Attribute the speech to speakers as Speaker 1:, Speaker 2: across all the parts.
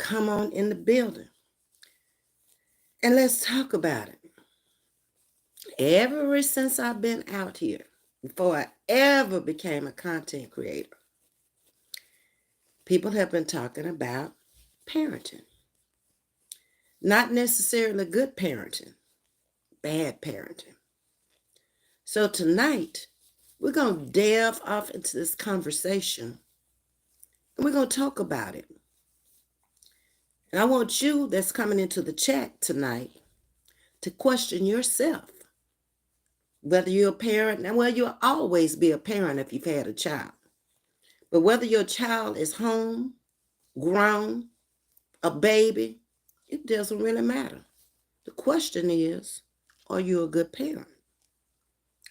Speaker 1: come on in the building. And let's talk about it. Ever since I've been out here, before I ever became a content creator, people have been talking about parenting. Not necessarily good parenting, bad parenting. So tonight, we're going to delve off into this conversation, and we're going to talk about it. And I want you that's coming into the chat tonight to question yourself, whether you're a parent. And well, you'll always be a parent if you've had a child. But whether your child is home, grown, a baby, it doesn't really matter. The question is, are you a good parent?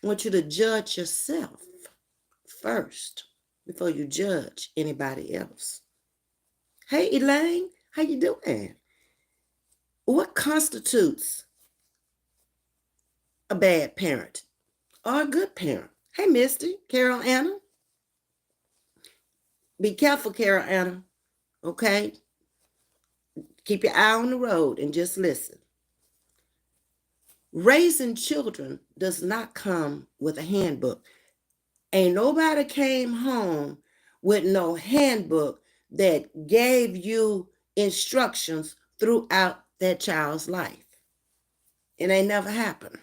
Speaker 1: I want you to judge yourself first before you judge anybody else. Hey, Elaine, how you doing? What constitutes a bad parent or a good parent? Hey, Misty, Carol Anna. Be careful, Carol Anna, okay? Keep your eye on the road and just listen. Raising children does not come with a handbook. Ain't nobody came home with no handbook that gave you instructions throughout that child's life. It ain't never happened.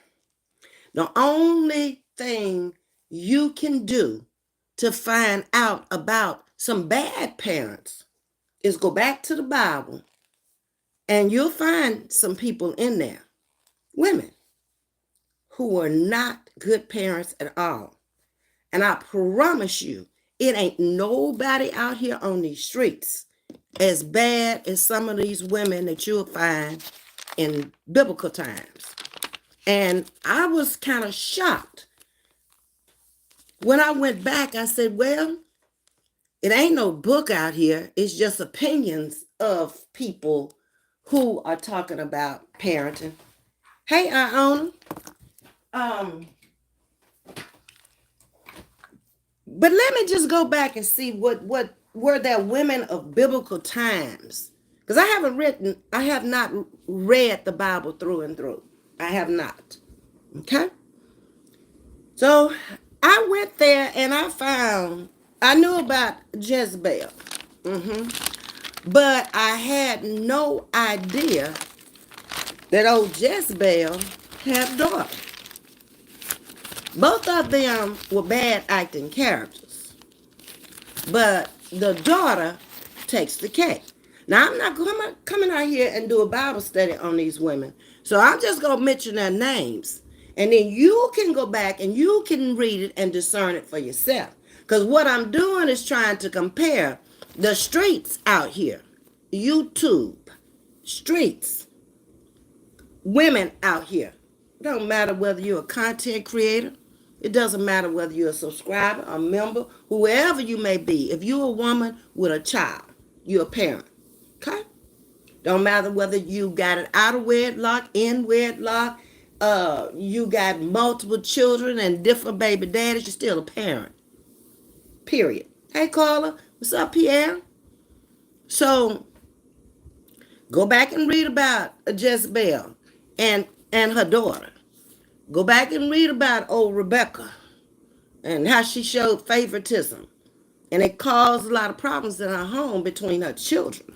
Speaker 1: The only thing you can do to find out about some bad parents is go back to the Bible, and you'll find some people in there, women, who are not good parents at all. And I promise you, it ain't nobody out here on these streets as bad as some of these women that you'll find in biblical times. And I was kind of shocked. When I went back, I said, well, it ain't no book out here. It's just opinions of people who are talking about parenting. Hey, Iona. But let me just go back and see what were there women of biblical times. Because I have not read the Bible through and through. I have not. Okay? So I went there and I knew about Jezebel. But I had no idea that old Jezebel had a daughter. Both of them were bad acting characters. But the daughter takes the cake. Now, I'm not coming out here and do a Bible study on these women. So I'm just going to mention their names. And then you can go back and you can read it and discern it for yourself. Because what I'm doing is trying to compare the streets out here. YouTube, streets, women out here. It don't matter whether you're a content creator. It doesn't matter whether you're a subscriber, a member, whoever you may be. If you're a woman with a child, you're a parent. Okay? Don't matter whether you got it out of wedlock, in wedlock, you got multiple children and different baby daddies, you're still a parent. Period. Hey, Carla. What's up, Pierre? So, go back and read about Jezebel and her daughter. Go back and read about old Rebecca and how she showed favoritism. And it caused a lot of problems in her home between her children.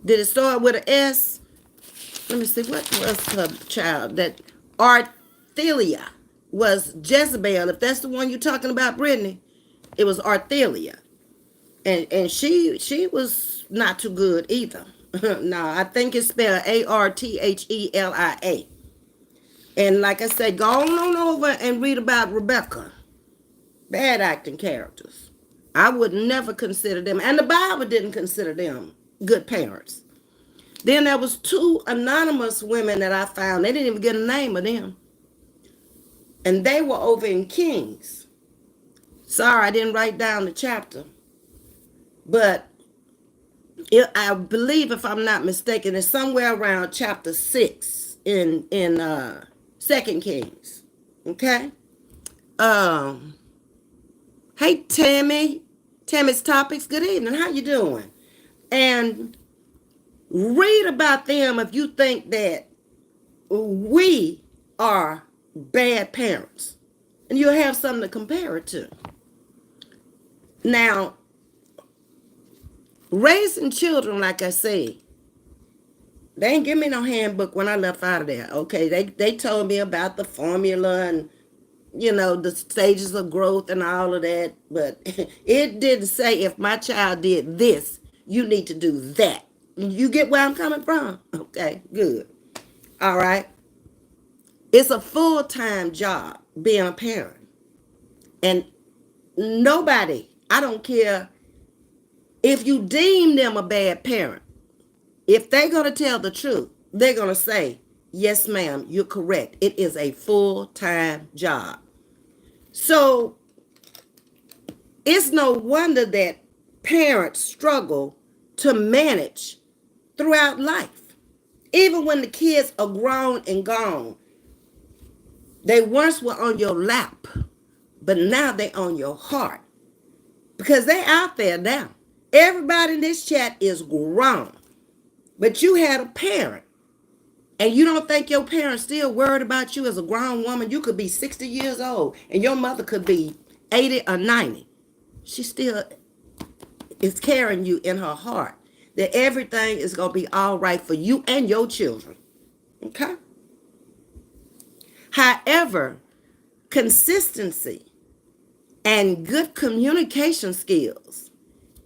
Speaker 1: Did it start with an S? Let me see, what was her child? That Arthelia was Jezebel. If that's the one you're talking about, Brittany, it was Arthelia. And she was not too good either. No, I think it's spelled Arthelia. And like I said, go on over and read about Rebecca. Bad acting characters. I would never consider them, and the Bible didn't consider them good parents. Then there was 2 anonymous women that I found. They didn't even get a name of them. And they were over in Kings. Sorry, I didn't write down the chapter. But I believe, if I'm not mistaken, it's somewhere around chapter 6 in 2 Kings. Okay? Hey, Tammy's Topics, good evening. How you doing? And read about them if you think that we are bad parents. And you'll have something to compare it to. Now, raising children, like I said, they ain't give me no handbook when I left out of there. Okay, they told me about the formula and the stages of growth and all of that, but it didn't say if my child did this, you need to do that. You get where I'm coming from? Okay, good. All right. It's a full-time job being a parent. And nobody, I don't care if you deem them a bad parent, if they're going to tell the truth, they're going to say, yes, ma'am, you're correct. It is a full-time job. So it's no wonder that parents struggle to manage throughout life. Even when the kids are grown and gone, they once were on your lap, but now they on your heart because they out there now. Everybody in this chat is grown, but you had a parent. And you don't think your parents still worried about you as a grown woman? You could be 60 years old and your mother could be 80 or 90. She still is carrying you in her heart that everything is going to be all right for you and your children. Okay? However, consistency and good communication skills,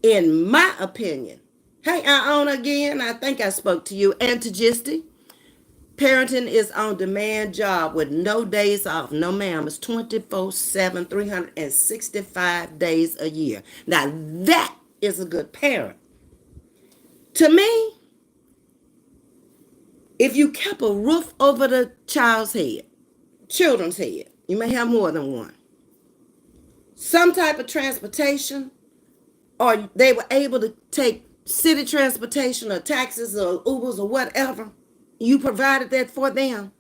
Speaker 1: in my opinion, hey, Iona again, I think I spoke to you, and to Gisty. Parenting is on demand job with no days off. No, ma'am. It's 24/7, 365 days a year. Now, that is a good parent. To me, if you kept a roof over the children's head, you may have more than one, some type of transportation, or they were able to take city transportation or taxis or Ubers or whatever, you provided that for them.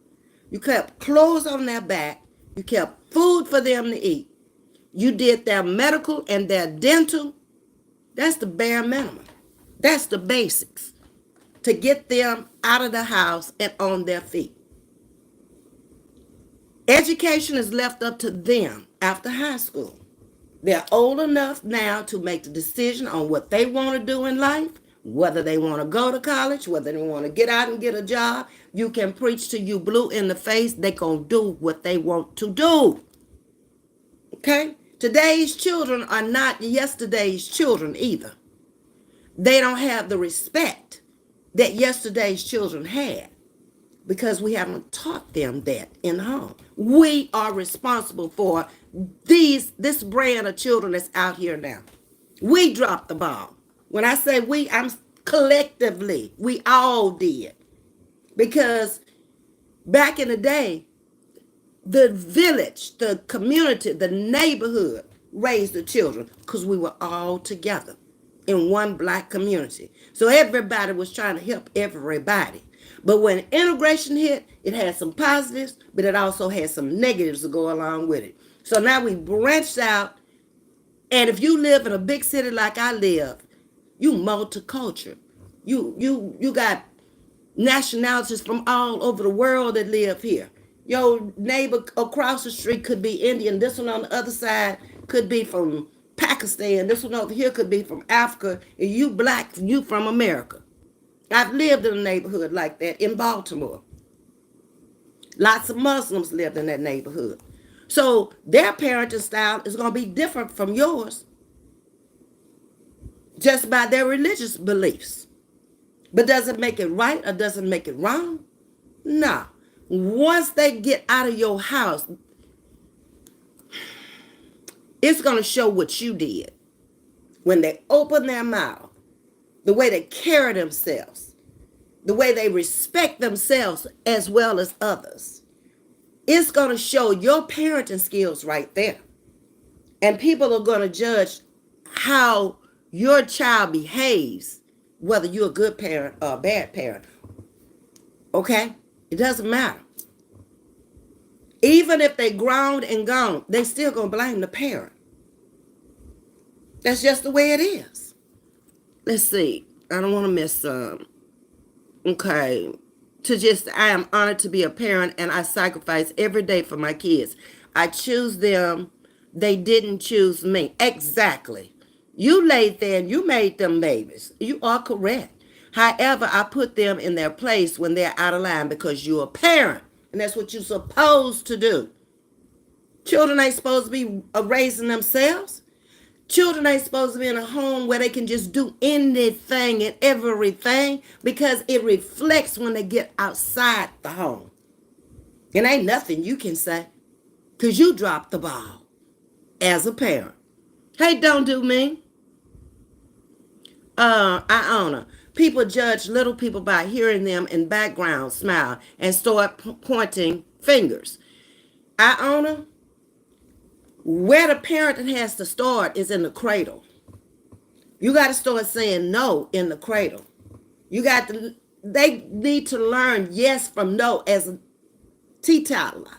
Speaker 1: You kept clothes on their back. You kept food for them to eat. You did their medical and their dental. That's the bare minimum. That's the basics to get them out of the house and on their feet. Education is left up to them after high school. They're old enough now to make the decision on what they want to do in life, whether they want to go to college, whether they want to get out and get a job. You can preach to you blue in the face. They going to do what they want to do. Okay? Today's children are not yesterday's children either. They don't have the respect that yesterday's children had because we haven't taught them that in home. We are responsible for this brand of children that's out here now. We dropped the ball. When I say we, I'm collectively. We all did. Because back in the day, the village, the community, the neighborhood raised the children because we were all together in one black community. So everybody was trying to help everybody. But when integration hit, it had some positives, but it also had some negatives to go along with it. So now we branched out. And if you live in a big city like I live, you multicultural. You got nationalities from all over the world that live here. Your neighbor across the street could be Indian. This one on the other side could be from Pakistan. This one over here could be from Africa. And you black, you from America. I've lived in a neighborhood like that in Baltimore. Lots of Muslims lived in that neighborhood. So their parenting style is going to be different from yours just by their religious beliefs. But does it make it right or does it make it wrong? No. Once they get out of your house, it's going to show what you did. When they open their mouth, the way they carry themselves, the way they respect themselves as well as others. It's going to show your parenting skills right there. And people are going to judge how your child behaves, whether you're a good parent or a bad parent. Okay? It doesn't matter. Even if they grown and gone, they still going to blame the parent. That's just the way it is. Let's see. I don't want to miss some. Okay. I am honored to be a parent and I sacrifice every day for my kids. I choose them. They didn't choose me. Exactly. You laid there and you made them babies. You are correct. However, I put them in their place when they're out of line because you're a parent. And that's what you're supposed to do. Children ain't supposed to be raising themselves. Children ain't supposed to be in a home where they can just do anything and everything because it reflects when they get outside the home. And ain't nothing you can say because you dropped the ball as a parent. Hey, don't do me. I honor. People judge little people by hearing them in background smile and start pointing fingers. I honor. Where the parenting has to start is in the cradle. You got to start saying no in the cradle. They need to learn yes from no as a toddler.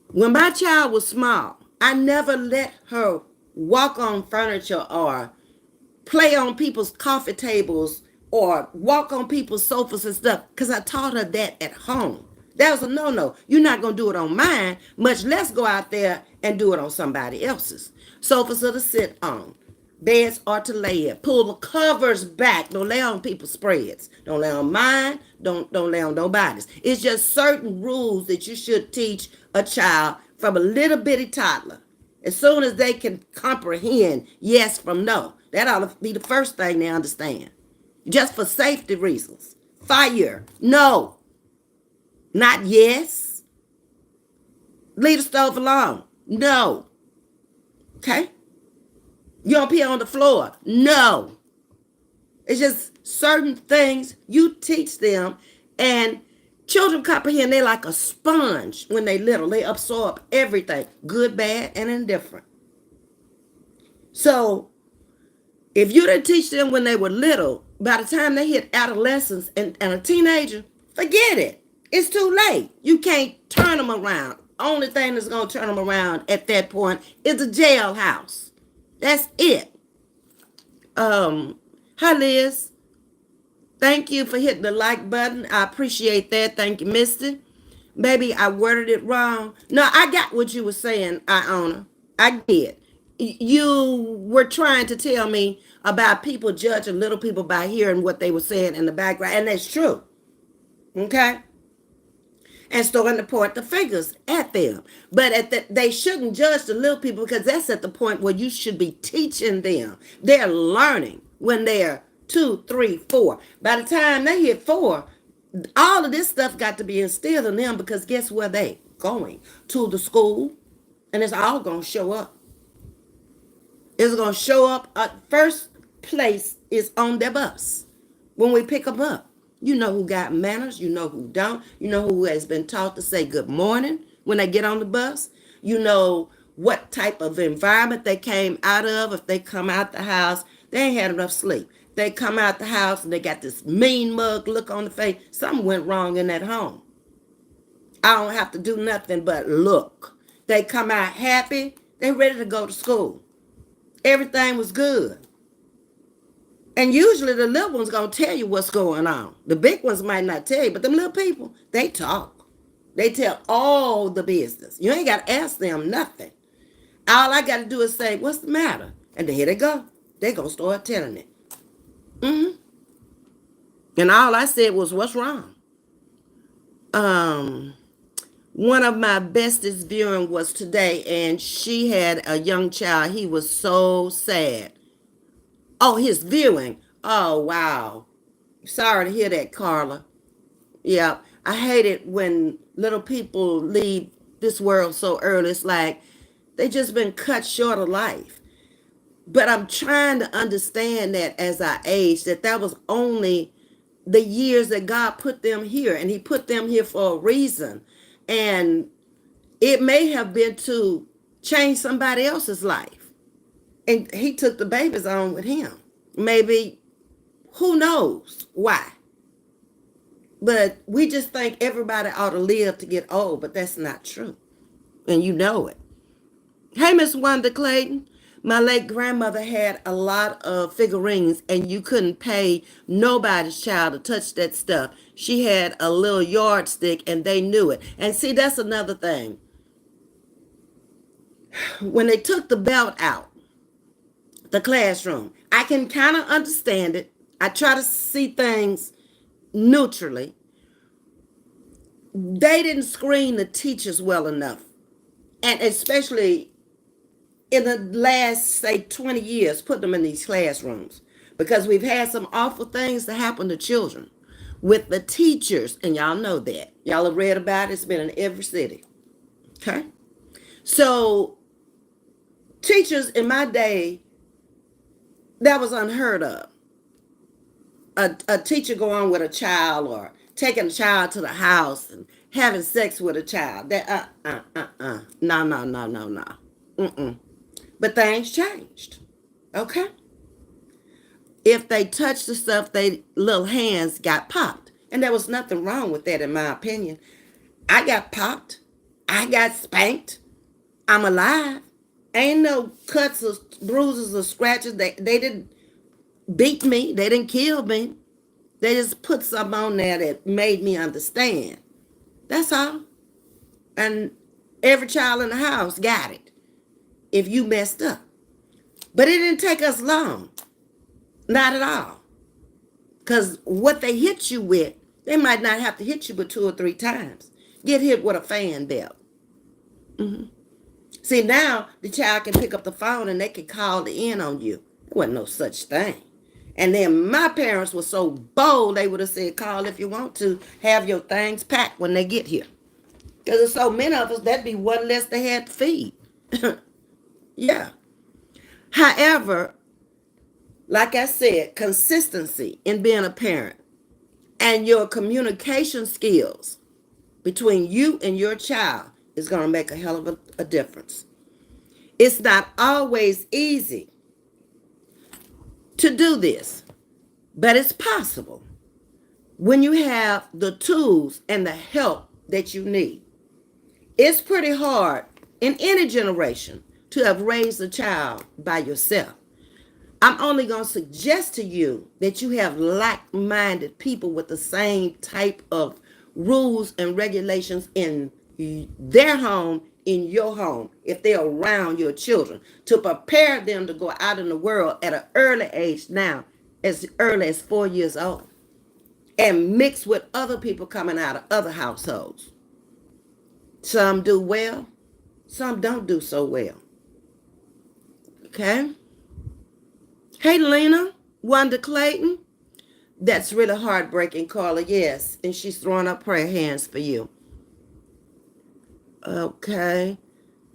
Speaker 1: When my child was small, I never let her walk on furniture or play on people's coffee tables or walk on people's sofas and stuff because I taught her that at home. That was a no-no. You're not going to do it on mine, much less go out there and do it on somebody else's. Sofas are to sit on. Beds are to lay in. Pull the covers back. Don't lay on people's spreads. Don't lay on mine. Don't lay on nobody's. It's just certain rules that you should teach a child from a little bitty toddler. As soon as they can comprehend yes from no. That ought to be the first thing they understand. Just for safety reasons. Fire. No. Not yes. Leave the stove alone. No. Okay? You don't pee on the floor. No. It's just certain things you teach them, and children comprehend. They're like a sponge when they little. They absorb everything, good, bad, and indifferent. So if you didn't teach them when they were little, by the time they hit adolescence and a teenager, forget it. It's too late. You can't turn them around. Only thing that's going to turn them around at that point is a jailhouse. That's it. Hi, Liz. Thank you for hitting the like button. I appreciate that. Thank you, Misty. Maybe I worded it wrong. No, I got what you were saying, Iona. I did. You were trying to tell me about people judging little people by hearing what they were saying in the background, and that's true. Okay? And starting to point the fingers at them. But they shouldn't judge the little people because that's at the point where you should be teaching them. They're learning when they're 2, 3, 4. By the time they hit 4, all of this stuff got to be instilled in them because guess where they going? To the school. And it's all going to show up. It's going to show up. First place is on their bus when we pick them up. You know who got manners. You know who don't. You know who has been taught to say good morning when they get on the bus. You know what type of environment they came out of. If they come out the house, they ain't had enough sleep. They come out the house and they got this mean mug look on the face. Something went wrong in that home. I don't have to do nothing but look. They come out happy. They ready to go to school. Everything was good. And usually the little ones going to tell you what's going on. The big ones might not tell you, but them little people, they talk. They tell all the business. You ain't got to ask them nothing. All I got to do is say, what's the matter? And then here they go. They going to start telling it. And all I said was, what's wrong? One of my bestest viewing was today, and she had a young child. He was so sad. Oh, his viewing. Oh, wow. Sorry to hear that, Carla. Yeah, I hate it when little people leave this world so early. It's like they just been cut short of life. But I'm trying to understand that as I age, that was only the years that God put them here. And he put them here for a reason. And it may have been to change somebody else's life. And he took the babies on with him. Maybe, who knows why? But we just think everybody ought to live to get old, but that's not true. And you know it. Hey, Miss Wanda Clayton. My late grandmother had a lot of figurines, and you couldn't pay nobody's child to touch that stuff. She had a little yardstick, and they knew it. And see, that's another thing. When they took the belt out, the classroom, I can kind of understand it. I try to see things neutrally. They didn't screen the teachers well enough. And especially in the last, say, 20 years, put them in these classrooms. Because we've had some awful things to happen to children with the teachers. And y'all know that. Y'all have read about it. It's been in every city. Okay? So, teachers in my day, that was unheard of. A teacher going with a child or taking a child to the house and having sex with a child. That no, no, no, no, no. Mm-mm. But things changed. Okay? If they touched the stuff, their little hands got popped. And there was nothing wrong with that, in my opinion. I got popped. I got spanked. I'm alive. Ain't no cuts or bruises or scratches. They didn't beat me. They didn't kill me. They just put something on there that made me understand. That's all. And every child in the house got it if you messed up. But it didn't take us long. Not at all. Because what they hit you with, they might not have to hit you but 2 or 3 times. Get hit with a fan belt. Mm-hmm. See, now the child can pick up the phone and they can call in on you. There wasn't no such thing. And then my parents were so bold, they would have said, call if you want to, have your things packed when they get here. Because there's so many of us, that'd be one less they had to feed. Yeah. However, like I said, consistency in being a parent and your communication skills between you and your child is going to make a hell of a difference. It's not always easy to do this, but it's possible when you have the tools and the help that you need. It's pretty hard in any generation to have raised a child by yourself. I'm only going to suggest to you that you have like-minded people with the same type of rules and regulations in their home, in your home, if they're around your children, to prepare them to go out in the world at an early age now, as early as 4 years old, and mix with other people coming out of other households. Some do well, some don't do so well. Okay? Hey, Lena, Wanda Clayton. That's really heartbreaking, Carla. Yes. And she's throwing up prayer hands for you. Okay.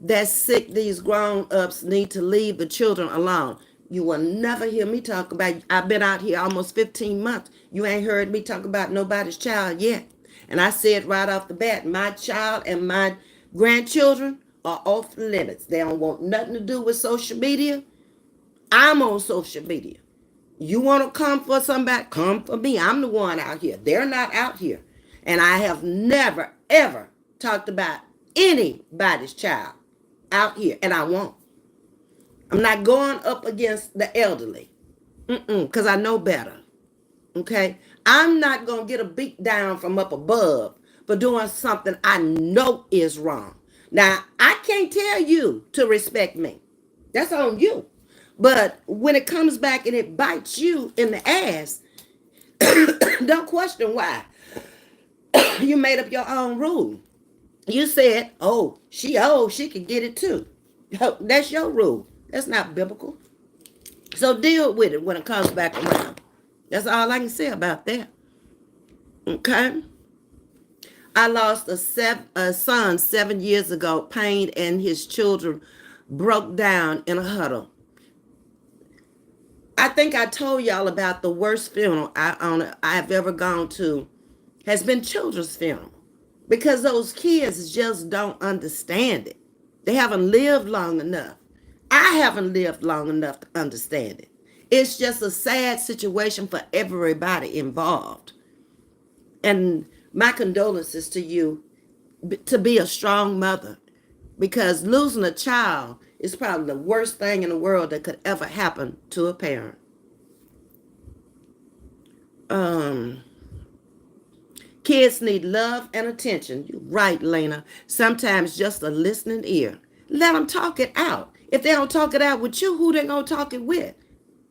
Speaker 1: That's sick. These grown-ups need to leave the children alone. You will never hear me talk about, I've been out here almost 15 months. You ain't heard me talk about nobody's child yet. And I said right off the bat, my child and my grandchildren are off the limits. They don't want nothing to do with social media. I'm on social media. You want to come for somebody? Come for me. I'm the one out here. They're not out here. And I have never, ever talked about anybody's child out here. And I won't. I'm not going up against the elderly. Because I know better. Okay? I'm not going to get a beat down from up above for doing something I know is wrong. Now, I can't tell you to respect me. That's on you. But when it comes back and it bites you in the ass, don't question why. You made up your own rule. You said, oh, she can get it too. That's your rule. That's not biblical. So deal with it when it comes back around. That's all I can say about that. Okay? I lost a son 7 years ago. Pain and his children broke down in a huddle. I think I told y'all about the worst funeral I've ever gone to has been children's funeral, because those kids just don't understand it. They haven't lived long enough. I haven't lived long enough to understand it. It's just a sad situation for everybody involved. And my condolences to you to be a strong mother, because losing a child is probably the worst thing in the world that could ever happen to a parent. Kids need love and attention. You're right, Lena. Sometimes just a listening ear. Let them talk it out. If they don't talk it out with you, who they gonna talk it with?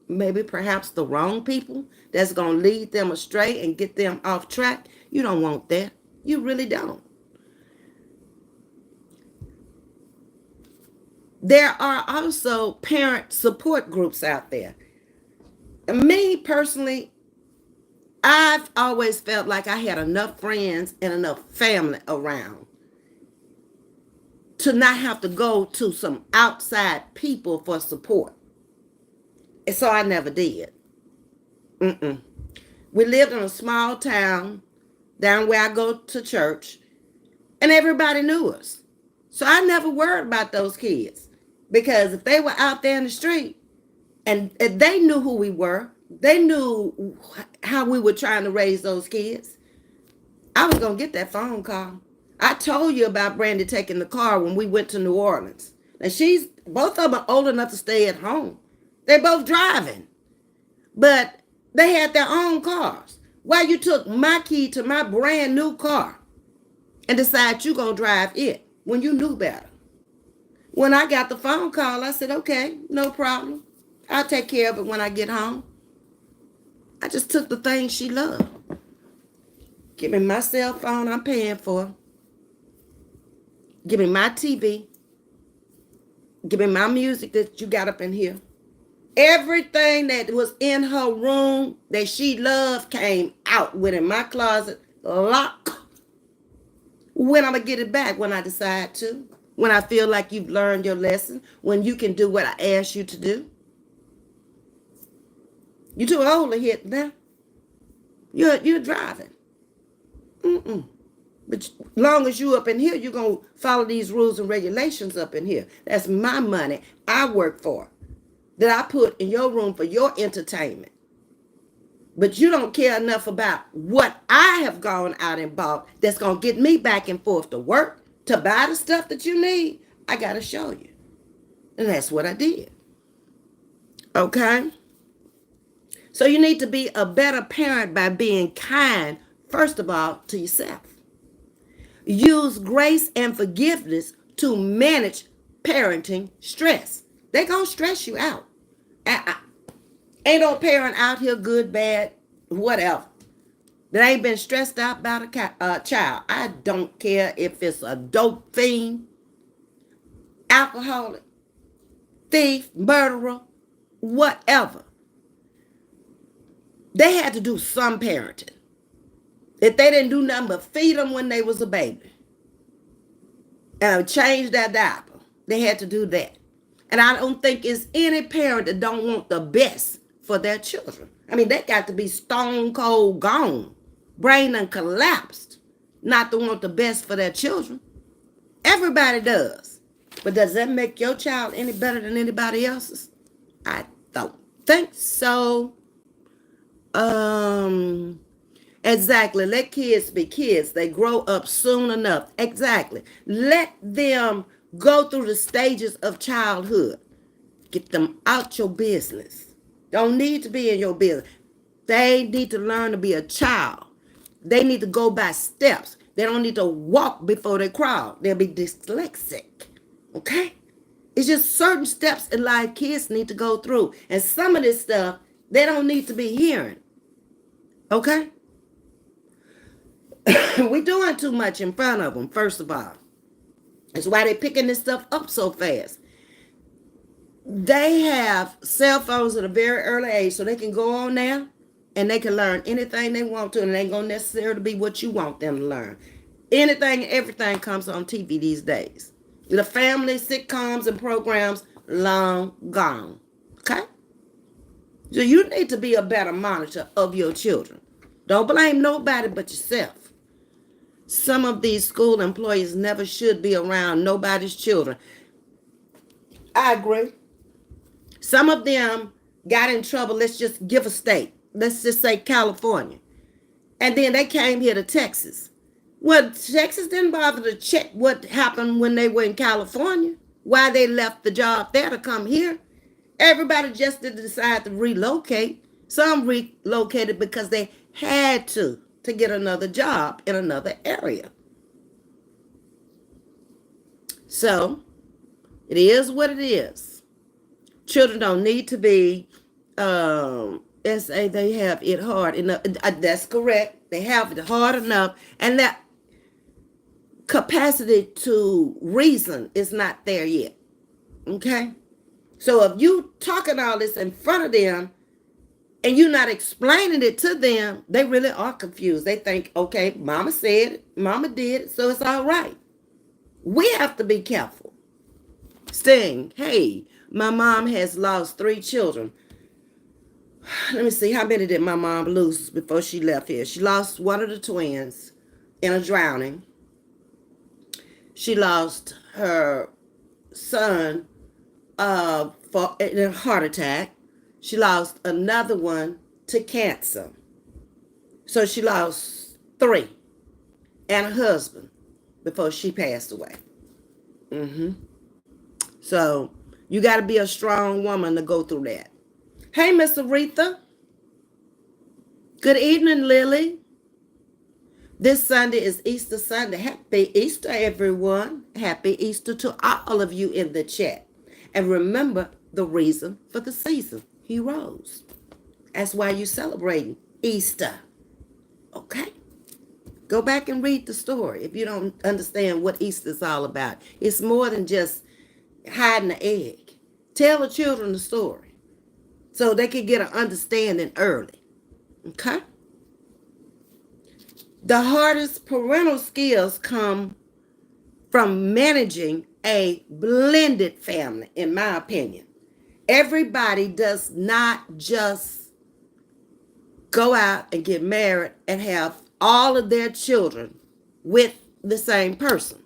Speaker 1: Maybe perhaps the wrong people that's gonna lead them astray and get them off track. You don't want that. You really don't. There are also parent support groups out there. Me personally, I've always felt like I had enough friends and enough family around to not have to go to some outside people for support. And so I never did. We lived in a small town down where I go to church, and everybody knew us. So I never worried about those kids, because if they were out there in the street and they knew who we were, they knew how we were trying to raise those kids, I was going to get that phone call. I told you about Brandy taking the car when we went to New Orleans. Now both of them are old enough to stay at home. They're both driving, but they had their own cars. Why you took my key to my brand new car and decided you're going to drive it when you knew better? When I got the phone call, I said, okay, no problem. I'll take care of it when I get home. I just took the things she loved. Give me my cell phone I'm paying for. Give me my TV. Give me my music that you got up in here. Everything that was in her room that she loved came out with in my closet, locked. When I'm going to get it back? When I decide to. When I feel like you've learned your lesson. When you can do what I asked you to do. You're too old to hit now. You're driving. But long as you up in here, you're going to follow these rules and regulations up in here. That's my money I work for, that I put in your room for your entertainment. But you don't care enough about what I have gone out and bought that's going to get me back and forth to work, to buy the stuff that you need. I got to show you. And that's what I did. Okay? So you need to be a better parent by being kind, first of all, to yourself. Use grace and forgiveness to manage parenting stress. They're going to stress you out. Ain't no parent out here, good, bad, whatever, that ain't been stressed out about a child. I don't care if it's a dope fiend, alcoholic, thief, murderer, whatever. They had to do some parenting. If they didn't do nothing but feed them when they was a baby, change their diaper, they had to do that. And I don't think it's any parent that don't want the best for their children. I mean, they got to be stone cold gone, brain done collapsed, not to want the best for their children. Everybody does. But does that make your child any better than anybody else's? I don't think so. Exactly. Let kids be kids. They grow up soon enough. Exactly. Let them go through the stages of childhood. Get them out your business. Don't need to be in your business. They need to learn to be a child. They need to go by steps. They don't need to walk before they crawl. They'll be dyslexic. Okay? It's just certain steps in life kids need to go through. And some of this stuff, they don't need to be hearing. Okay? We're doing too much in front of them, first of all. That's why they're picking this stuff up so fast. They have cell phones at a very early age, so they can go on there and they can learn anything they want to, and it ain't going to necessarily be what you want them to learn. Anything and everything comes on TV these days. The family sitcoms and programs, long gone. Okay? So you need to be a better monitor of your children. Don't blame nobody but yourself. Some of these school employees never should be around nobody's children. I agree. Some of them got in trouble. Let's just give a state. Let's just say California. And then they came here to Texas. Well, Texas didn't bother to check what happened when they were in California. why they left the job there to come here. Everybody just didn't decide to relocate. Some relocated because they had to get another job in another area. So it is what it is. Children don't need to be, they have it hard enough. That's correct. They have it hard enough, and that capacity to reason is not there yet. Okay? So if you talking all this in front of them and you're not explaining it to them, they really are confused. They think, okay, mama said it, mama did it, so it's all right. We have to be careful. Saying, hey, my mom has lost 3 children. Let me see, how many did my mom lose before she left here? She lost one of the twins in a drowning. She lost her son in a heart attack. She lost another one to cancer. So she lost 3 and a husband before she passed away. So you got to be a strong woman to go through that. Hey, Miss Aretha. Good evening, Lily. This Sunday is Easter Sunday. Happy Easter, everyone. Happy Easter to all of you in the chat. And remember the reason for the season. He rose. That's why you're celebrating Easter. Okay? Go back and read the story if you don't understand what Easter is all about. It's more than just hiding the egg. Tell the children the story so they can get an understanding early. Okay? The hardest parental skills come from managing a blended family, in my opinion. Everybody does not just go out and get married and have all of their children with the same person.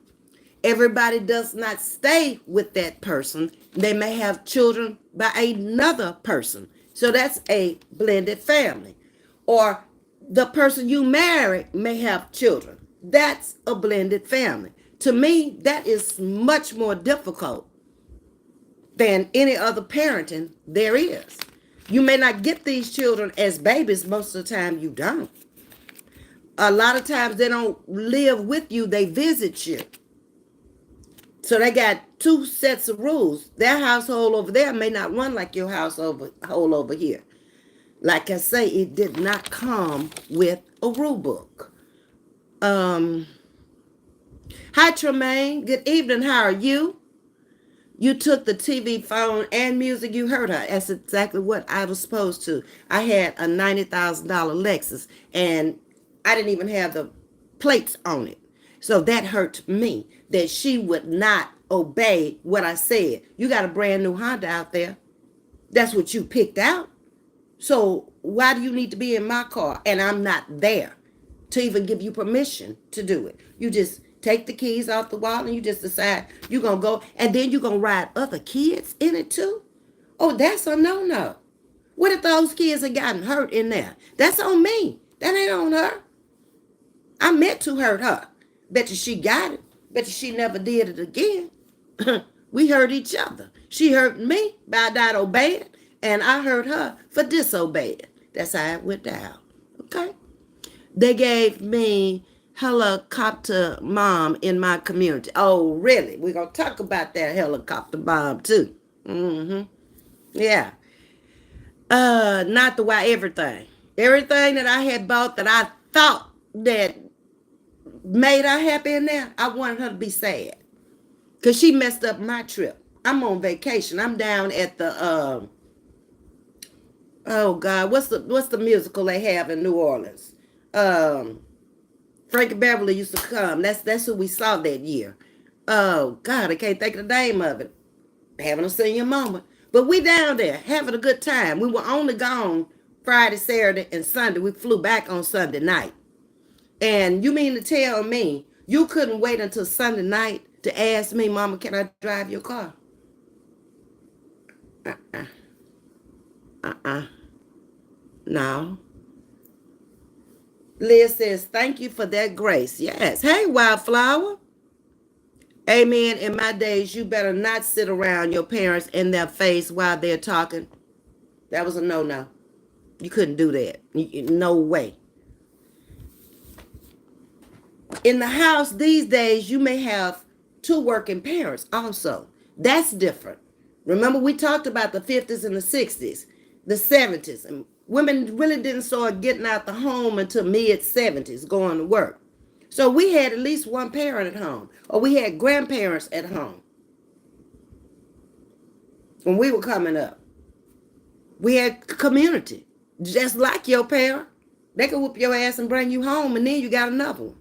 Speaker 1: Everybody does not stay with that person. They may have children by another person. So that's a blended family. Or the person you marry may have children. That's a blended family. To me, that is much more difficult than any other parenting there is. You may not get these children as babies. Most of the time you don't. A lot of times they don't live with you. They visit you. So they got 2 sets of rules. Their household over there may not run like your household over here. Like I say, it did not come with a rule book. Hi, Tremaine. Good evening. How are you? You took the TV, phone, and music. You heard her. That's exactly what I was supposed to. I had a $90,000 Lexus, and I didn't even have the plates on it. So that hurt me that she would not obey what I said. You got a brand new Honda out there. That's what you picked out. So why do you need to be in my car? And I'm not there to even give you permission to do it. You just take the keys off the wall and you just decide you're going to go. And then you're going to ride other kids in it too? Oh, that's a no-no. What if those kids have gotten hurt in there? That's on me. That ain't on her. I meant to hurt her. Bet you she got it. Bet you she never did it again. We hurt each other. She hurt me by not obeying, and I hurt her for disobeying. That's how it went down. Okay? They gave me helicopter mom in my community. Oh, really? We're going to talk about that helicopter mom, too. Yeah. Not the why everything. Everything that I had bought that I thought that made her happy in there, I wanted her to be sad. Because she messed up my trip. I'm on vacation. I'm down at the, oh God, what's the musical they have in New Orleans? Frankie Beverly used to come. That's who we saw that year. Oh God, I can't think of the name of it. Having a senior moment. But we down there having a good time. We were only gone Friday, Saturday, and Sunday. We flew back on Sunday night. And you mean to tell me you couldn't wait until Sunday night to ask me, Mama, can I drive your car? No. Liz says, thank you for that grace. Yes. Hey, Wildflower. Amen. In my days, you better not sit around your parents in their face while they're talking. That was a no-no. You couldn't do that. No way. In the house these days, you may have two working parents also. That's different. Remember, we talked about the 50s and the 60s, the 70s. And women really didn't start getting out the home until mid-70s, going to work. So we had at least one parent at home, or we had grandparents at home when we were coming up. We had community, just like your parent. They could whoop your ass and bring you home, and then you got another one.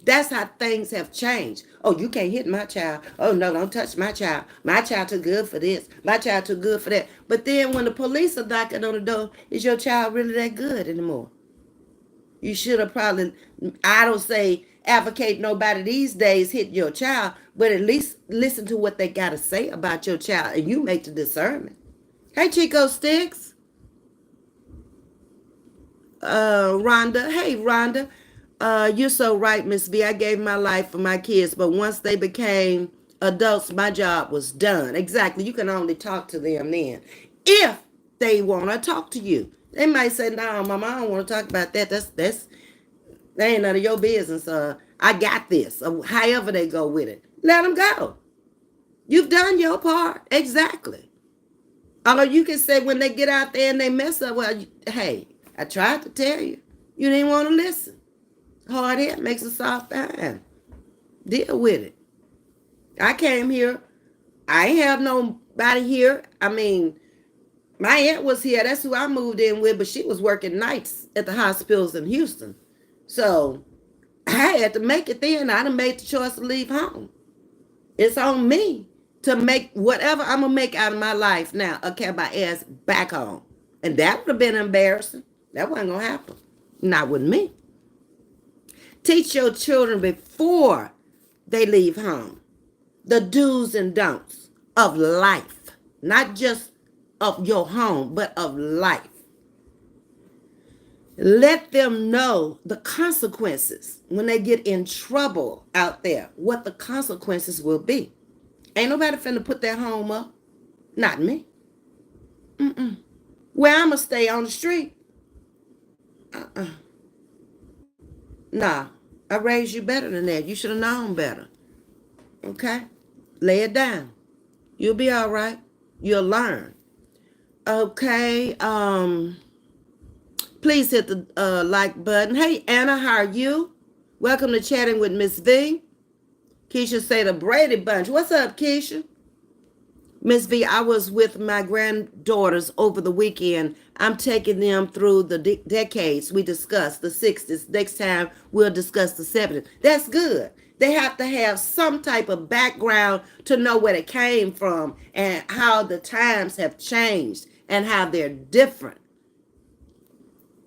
Speaker 1: That's how things have changed. Oh, you can't hit my child. Oh, no, don't touch my child. My child too good for this. My child too good for that. But then when the police are knocking on the door, is your child really that good anymore? You should have probably, I don't say advocate nobody these days hit your child, but at least listen to what they got to say about your child, and you make the discernment. Hey, Chico Sticks. Rhonda. Hey, Rhonda. You're so right, Ms.V. I gave my life for my kids, but once they became adults, my job was done. Exactly. You can only talk to them then. If they want to talk to you. They might say, no, Mama, I don't want to talk about that. That ain't none of your business. I got this. Or however they go with it. Let them go. You've done your part. Exactly. Although you can say when they get out there and they mess up, well, hey, I tried to tell you. You didn't want to listen. Hard head makes a soft hand. Deal with it. I came here. I ain't have nobody here. I mean, my aunt was here. That's who I moved in with, but she was working nights at the hospitals in Houston. So I had to make it then. I done made the choice to leave home. It's on me to make whatever I'm going to make out of my life now. Okay, my ass back home. And that would have been embarrassing. That wasn't going to happen. Not with me. Teach your children before they leave home the do's and don'ts of life, not just of your home, but of life. Let them know the consequences when they get in trouble out there, what the consequences will be. Ain't nobody finna put their home up. Not me. Where I'ma stay on the street? Nah, I raised you better than that. You should have known better. Okay? Lay it down. You'll be all right. You'll learn. Okay. Please hit the like button. Hey, Anna, how are you? Welcome to Chatting with Ms.V. Keisha say the Brady Bunch. What's up, Keisha? Ms.V, I was with my granddaughters over the weekend. I'm taking them through the decades we discussed, the 60s. Next time, we'll discuss the 70s. That's good. They have to have some type of background to know where it came from and how the times have changed and how they're different.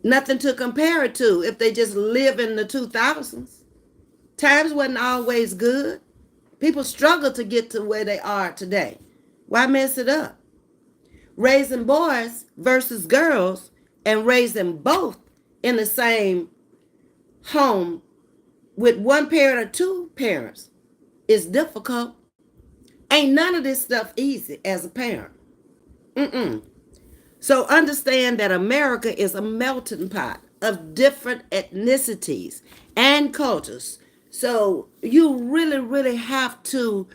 Speaker 1: Nothing to compare it to if they just live in the 2000s. Times wasn't always good. People struggle to get to where they are today. Why mess it up? Raising boys versus girls and raising both in the same home with one parent or two parents is difficult. Ain't none of this stuff easy as a parent. So understand that America is a melting pot of different ethnicities and cultures. So you really, really have to,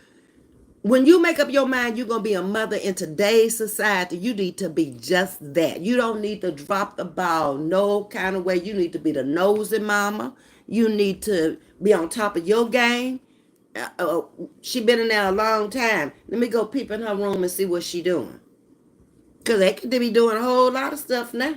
Speaker 1: when you make up your mind you're going to be a mother in today's society, you need to be just that. You don't need to drop the ball no kind of way. You need to be the nosy mama. You need to be on top of your game. She been in there a long time. Let me go peep in her room and see what she doing. Because they could be doing a whole lot of stuff now.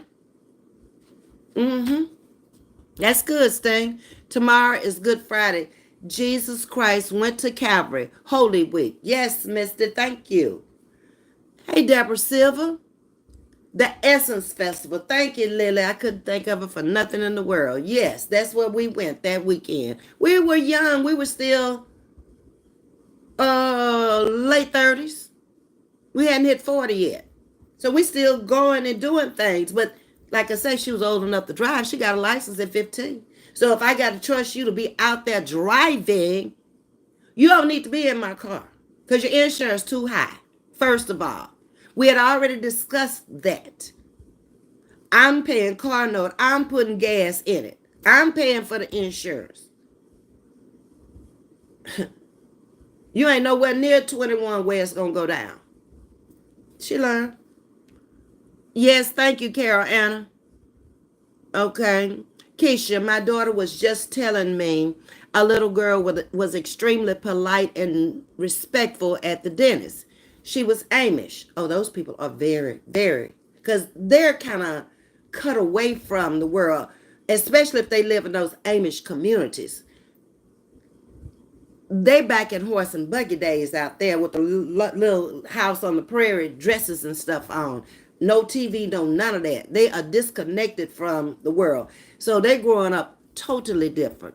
Speaker 1: That's good, Sting. Tomorrow is Good Friday. Jesus Christ went to Calvary. Holy Week. Yes, mister. Thank you. Hey, Deborah Silver. The Essence Festival. Thank you, Lily. I couldn't think of it for nothing in the world. Yes, that's where we went that weekend. We were young. We were still late 30s. We hadn't hit 40 yet. So we still going and doing things. But like I say, she was old enough to drive. She got a license at 15. So if I got to trust you to be out there driving, You don't need to be in my car because your insurance is too high. First of all, we had already discussed that. I'm paying car note. I'm putting gas in it. I'm paying for the insurance. You ain't nowhere near 21 where it's going to go down. She learned. Yes, thank you, Carol Anna. Okay. Keisha, my daughter was just telling me a little girl was extremely polite and respectful at the dentist. She was Amish. Oh, those people are very, very, because they're kind of cut away from the world, especially if they live in those Amish communities. They back in horse and buggy days out there with the little house on the prairie, dresses and stuff on. No TV, no none of that. They are disconnected from the world. So they're growing up totally different.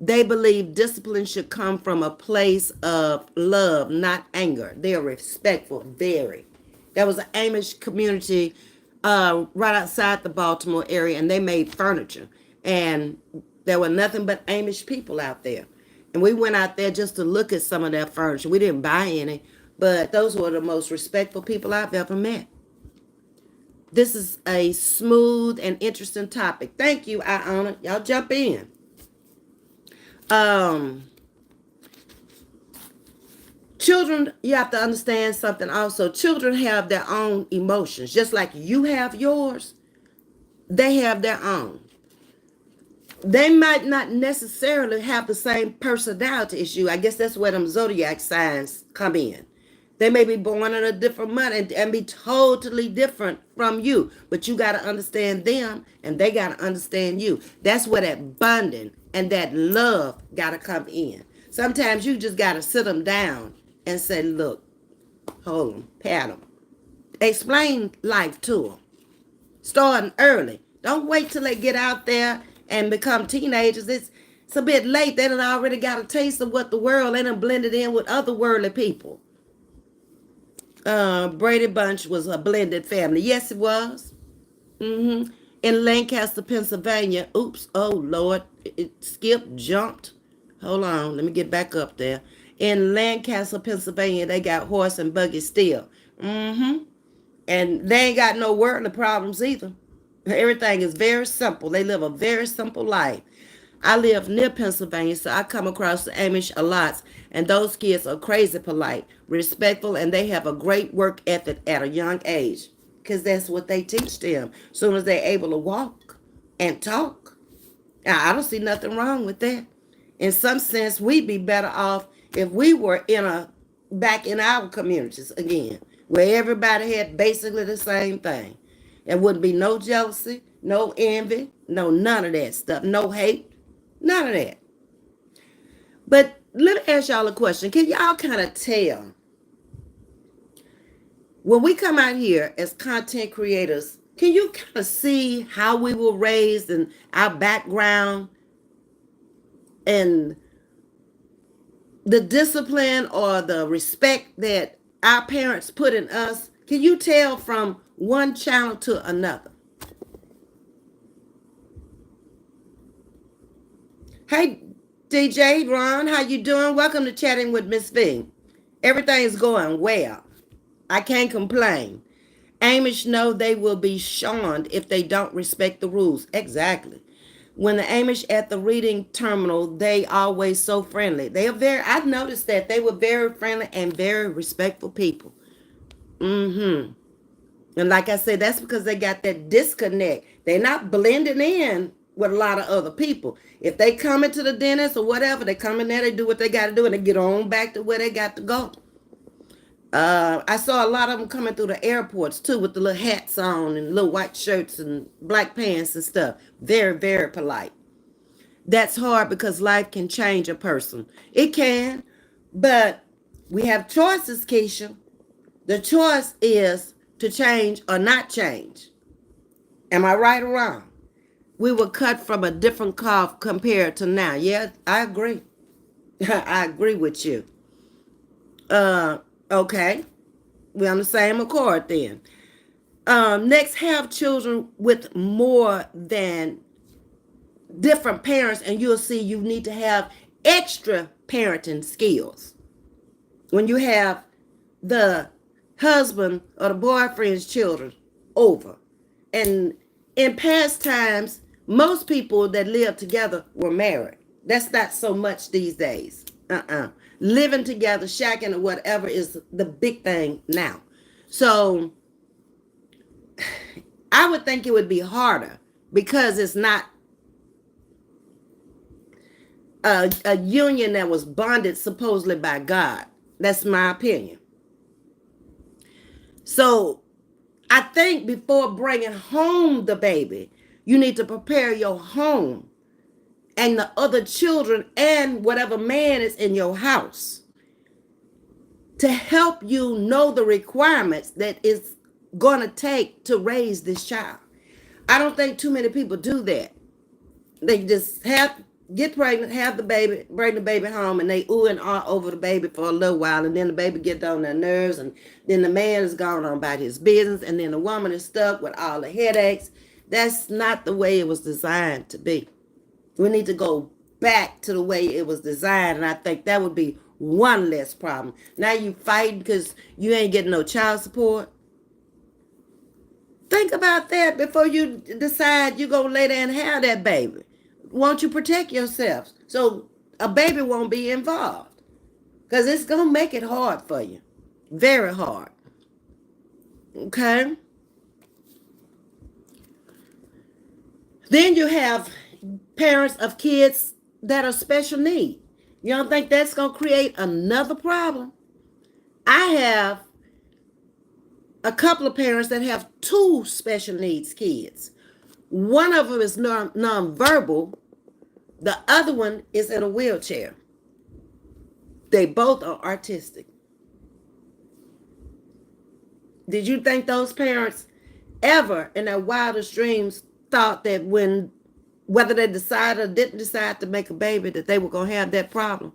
Speaker 1: They believe discipline should come from a place of love, not anger. They are respectful, very. There was an Amish community right outside the Baltimore area, and they made furniture. And there were nothing but Amish people out there. And we went out there just to look at some of their furniture. We didn't buy any, but those were the most respectful people I've ever met. This is a smooth and interesting topic. Thank you, Iona. Y'all jump in. Children, you have to understand something also. Children have their own emotions. Just like you have yours, they have their own. They might not necessarily have the same personality as you. I guess that's where them zodiac signs come in. They may be born in a different month and be totally different from you. But you got to understand them and they got to understand you. That's where that bonding and that love got to come in. Sometimes you just got to sit them down and say, look, hold them, pat them. Explain life to them. Starting early. Don't wait till they get out there and become teenagers. It's a bit late. They done already got a taste of what the world, they done blended in with other worldly people. Brady Bunch was a blended family. Yes, it was. In Lancaster, Pennsylvania. Oops. Oh, Lord. It skipped, jumped. Hold on. Let me get back up there. In Lancaster, Pennsylvania, they got horse and buggy still. And they ain't got no worldly problems either. Everything is very simple. They live a very simple life. I live near Pennsylvania, so I come across the Amish a lot, and those kids are crazy polite, respectful, and they have a great work ethic at a young age, because that's what they teach them. As soon as they're able to walk and talk, I don't see nothing wrong with that. In some sense, we'd be better off if we were back in our communities again, where everybody had basically the same thing. There wouldn't be no jealousy, no envy, none of that stuff, no hate, none of that. But let me ask y'all a question. Can y'all kind of tell when we come out here as content creators, can you kind of see how we were raised and our background and the discipline or the respect that our parents put in us? Can you tell from one channel to another? Hey, DJ Ron, how you doing? Welcome to Chatting with Ms.V. Everything's going well. I can't complain. Amish know they will be shunned if they don't respect the rules. Exactly. When the Amish at the reading terminal, they always so friendly. I've noticed that they were very friendly and very respectful people. And like I said, that's because they got that disconnect. They're not blending in with a lot of other people. If they come into the dentist or whatever, they come in there, they do what they got to do, and they get on back to where they got to go. I saw a lot of them coming through the airports too with the little hats on and little white shirts and black pants and stuff. Very, very polite. That's hard because life can change a person. It can, but we have choices, Keisha. The choice is to change or not change. Am I right or wrong? We were cut from a different cloth compared to now. Yeah, I agree. I agree with you. Okay. We're on the same accord then. Next, have children with more than different parents, and you'll see you need to have extra parenting skills. When you have the husband or the boyfriend's children over. And in past times, most people that lived together were married. That's not so much these days. Living together, shacking or whatever is the big thing now. So I would think it would be harder because it's not a union that was bonded supposedly by God. That's my opinion. So I think before bringing home the baby, you need to prepare your home and the other children and whatever man is in your house to help you know the requirements that it's going to take to raise this child. I don't think too many people do that. They just get pregnant, have the baby, bring the baby home, and they ooh and ah over the baby for a little while, and then the baby gets on their nerves, and then the man is gone on about his business, and then the woman is stuck with all the headaches. That's not the way it was designed to be. We need to go back to the way it was designed, and I think that would be one less problem. Now you fighting because you ain't getting no child support. Think about that before you decide you're going to lay there and have that baby. Won't you protect yourself so a baby won't be involved? Because it's going to make it hard for you. Very hard. Okay? Then you have parents of kids that are special need. You don't think that's going to create another problem? I have a couple of parents that have two special needs kids. One of them is nonverbal. The other one is in a wheelchair. They both are artistic. Did you think those parents ever in their wildest dreams thought that whether they decided or didn't decide to make a baby, that they were going to have that problem?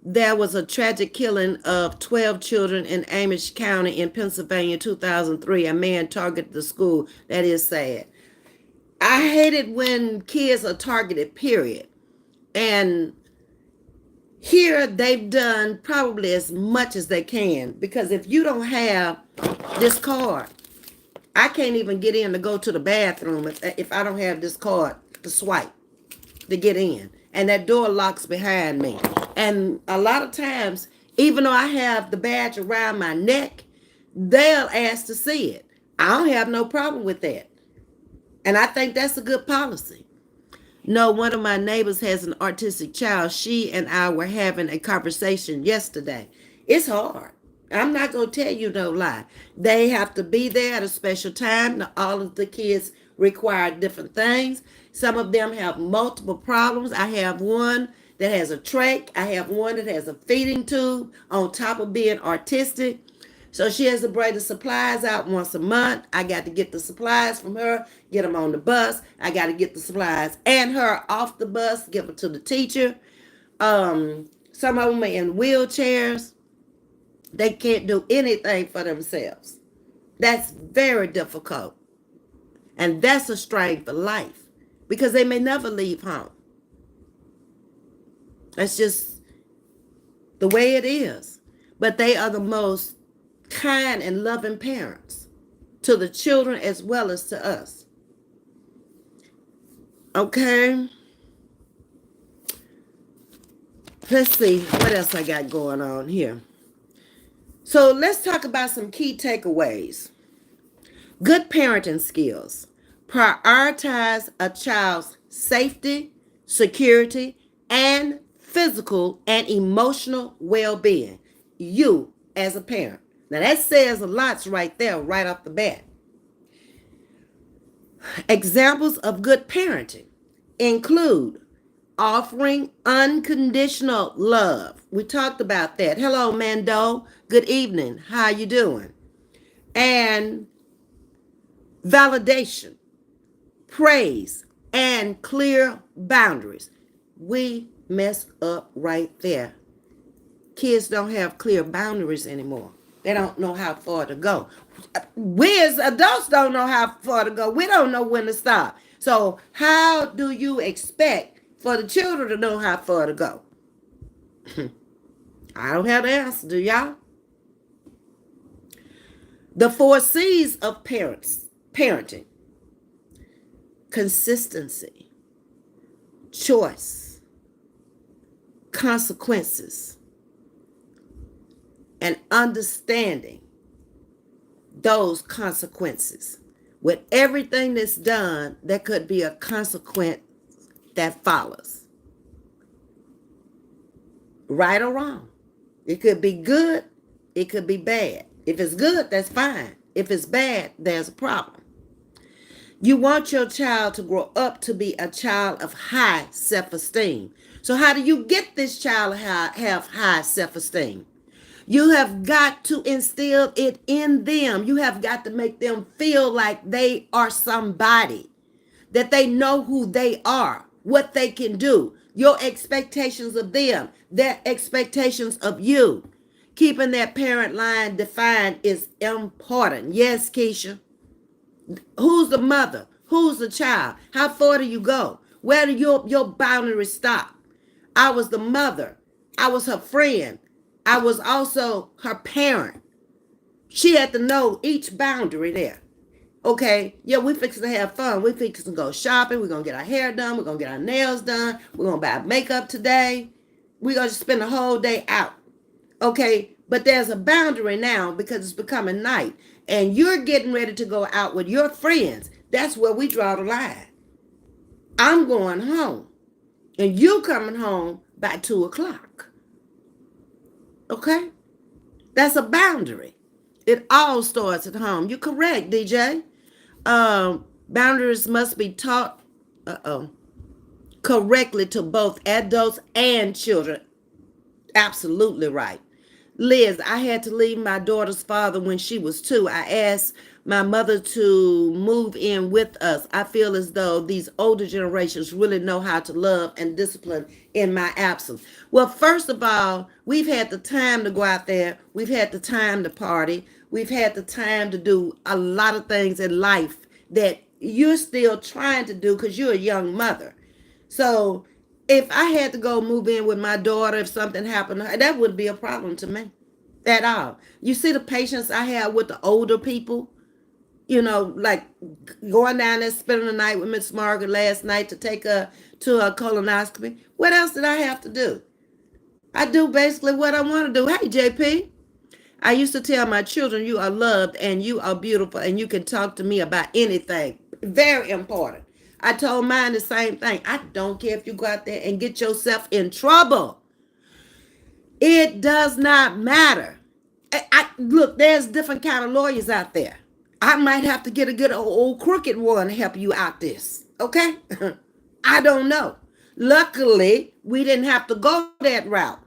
Speaker 1: There was a tragic killing of 12 children in Amish County in Pennsylvania in 2003. A man targeted the school. That is sad. I hate it when kids are targeted, period. And here they've done probably as much as they can, because if you don't have this card, I can't even get in to go to the bathroom if I don't have this card to swipe to get in. And that door locks behind me. And a lot of times, even though I have the badge around my neck, they'll ask to see it. I don't have no problem with that. And I think that's a good policy. No, one of my neighbors has an autistic child. She and I were having a conversation yesterday. It's hard. I'm not going to tell you no lie. They have to be there at a special time. Now, all of the kids require different things. Some of them have multiple problems. I have one that has a trach. I have one that has a feeding tube on top of being autistic. So she has to bring the supplies out once a month. I got to get the supplies from her, get them on the bus. I got to get the supplies and her off the bus, give them to the teacher. Some of them are in wheelchairs. They can't do anything for themselves. That's very difficult. And that's a strain for life, because they may never leave home. That's just the way it is. But they are the most kind and loving parents to the children as well as to us. Okay. Let's see what else I got going on here. So let's talk about some key takeaways. Good parenting skills. Prioritize a child's safety, security, and physical and emotional well-being. You as a parent. Now that says a lot right there, right off the bat. Examples of good parenting include offering unconditional love. We talked about that. Hello, Mando. Good evening. How you doing? And validation, praise, and clear boundaries. We mess up right there. Kids don't have clear boundaries anymore. They don't know how far to go. We as adults don't know how far to go. We don't know when to stop. So how do you expect for the children to know how far to go. I don't have the answer, do y'all? The 4 C's of parenting: consistency, choice, consequences, and understanding those consequences. With everything that's done, there could be a consequence that follows. Right or wrong. It could be good, it could be bad. If it's good, that's fine. If it's bad, there's a problem. You want your child to grow up to be a child of high self-esteem. So how do you get this child to have high self-esteem? You have got to instill it in them. You have got to make them feel like they are somebody, that they know who they are, what they can do, your expectations of them, their expectations of you. Keeping that parent line defined is important. Yes, Keisha. Who's the mother? Who's the child? How far do you go? Where do your boundaries stop? I was the mother. I was her friend. I was also her parent. She had to know each boundary there. Okay, yeah, we fixing to have fun. We fixing to go shopping. We're going to get our hair done. We're going to get our nails done. We're going to buy makeup today. We're going to spend the whole day out. Okay, but there's a boundary now because it's becoming night. And you're getting ready to go out with your friends. That's where we draw the line. I'm going home. And you coming home by 2 o'clock. Okay? That's a boundary. It all starts at home. You're correct, DJ. Boundaries must be taught correctly to both adults and children. Absolutely right. Liz, I had to leave my daughter's father when she was 2. I asked my mother to move in with us. I feel as though these older generations really know how to love and discipline in my absence. Well, first of all, we've had the time to go out there. We've had the time to party. We've had the time to do a lot of things in life that you're still trying to do because you're a young mother. So if I had to go move in with my daughter, if something happened to her, that wouldn't be a problem to me at all. You see the patience I have with the older people, like going down there, spending the night with Miss Margaret last night to take her to her colonoscopy. What else did I have to do? I do basically what I want to do. Hey, JP, I used to tell my children, you are loved and you are beautiful and you can talk to me about anything. Very important. I told mine the same thing. I don't care if you go out there and get yourself in trouble. It does not matter. Look, there's different kind of lawyers out there. I might have to get a good old crooked one to help you out this. Okay? I don't know. Luckily, we didn't have to go that route.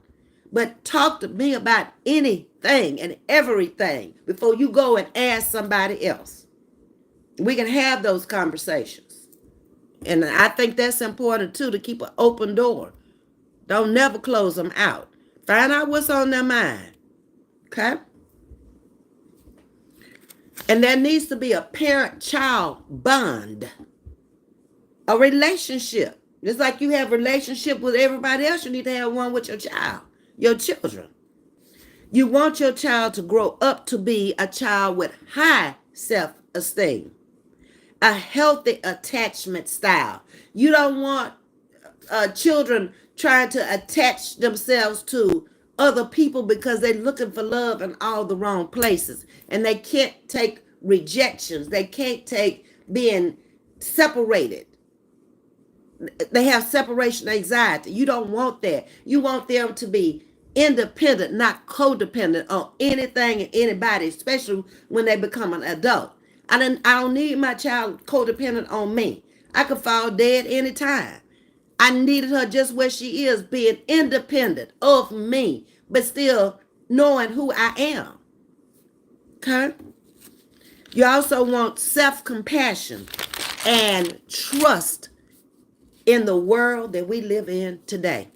Speaker 1: But talk to me about anything and everything before you go and ask somebody else. We can have those conversations. And I think that's important too, to keep an open door. Don't never close them out. Find out what's on their mind. Okay? And there needs to be a parent-child bond. A relationship. Just like you have a relationship with everybody else, you need to have one with your child, your children. You want your child to grow up to be a child with high self-esteem, a healthy attachment style. You don't want children trying to attach themselves to other people because they're looking for love in all the wrong places. And they can't take rejections. They can't take being separated. They have separation anxiety. You don't want that. You want them to be independent, not codependent on anything and anybody, especially when they become an adult. I don't need my child codependent on me. I could fall dead anytime. I needed her just where she is, being independent of me, but still knowing who I am. Okay? You also want self-compassion and trust in the world that we live in today.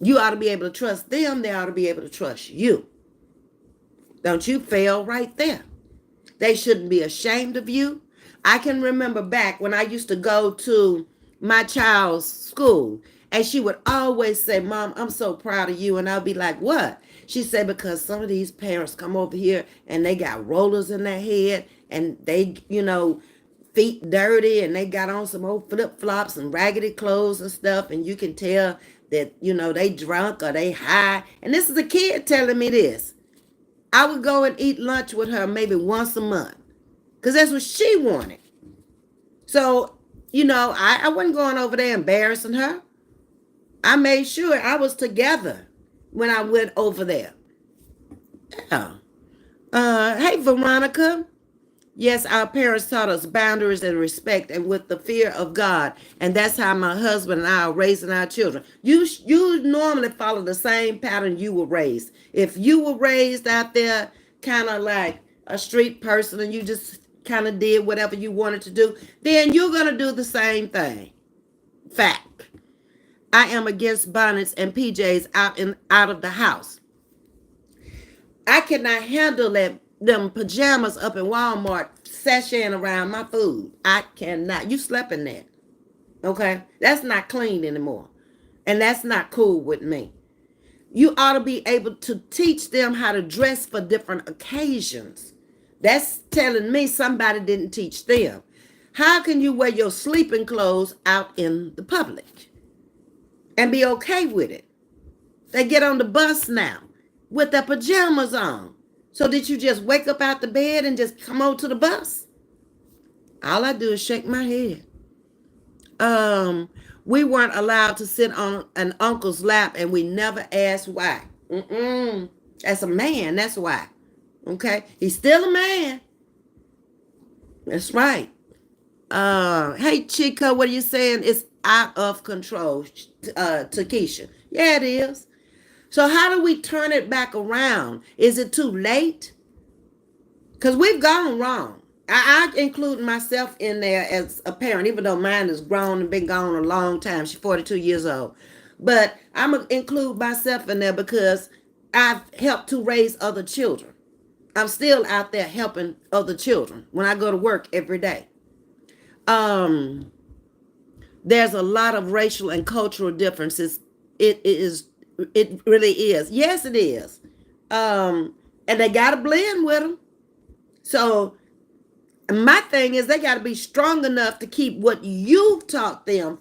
Speaker 1: You ought to be able to trust them. They ought to be able to trust you. Don't you fail right there. They shouldn't be ashamed of you. I can remember back when I used to go to my child's school And she would always say, Mom, I'm so proud of you. And I'll be like, what? She said, because some of these parents come over here and they got rollers in their head and they, feet dirty and they got on some old flip-flops and raggedy clothes and stuff. And you can tell that, they drunk or they high. And this is a kid telling me this. I would go and eat lunch with her maybe once a month because that's what she wanted. So, I wasn't going over there embarrassing her. I made sure I was together when I went over there. Yeah. Hey, Veronica. Yes, our parents taught us boundaries and respect and with the fear of God. And that's how my husband and I are raising our children. You normally follow the same pattern you were raised. If you were raised out there kind of like a street person and you just kind of did whatever you wanted to do, then you're going to do the same thing. Fact. I am against bonnets and PJs out of the house. I cannot handle them pajamas up in Walmart sashaying around my food. I cannot. You slept in that. Okay? That's not clean anymore. And that's not cool with me. You ought to be able to teach them how to dress for different occasions. That's telling me somebody didn't teach them. How can you wear your sleeping clothes out in the public and be okay with it? They get on the bus now with their pajamas on. So did you just wake up out the bed and just come on to the bus? All I do is shake my head. We weren't allowed to sit on an uncle's lap and we never asked why. As a man, that's why. Okay? He's still a man. That's right. Hey, Chico, what are you saying? It's out of control, Takesha. Yeah, it is. So how do we turn it back around? Is it too late? Because we've gone wrong. I include myself in there as a parent, even though mine is grown and been gone a long time. She's 42 years old. But I'm going to include myself in there because I've helped to raise other children. I'm still out there helping other children when I go to work every day. There's a lot of racial and cultural differences. It really is. Yes, it is. And they got to blend with them. So my thing is they got to be strong enough to keep what you've taught them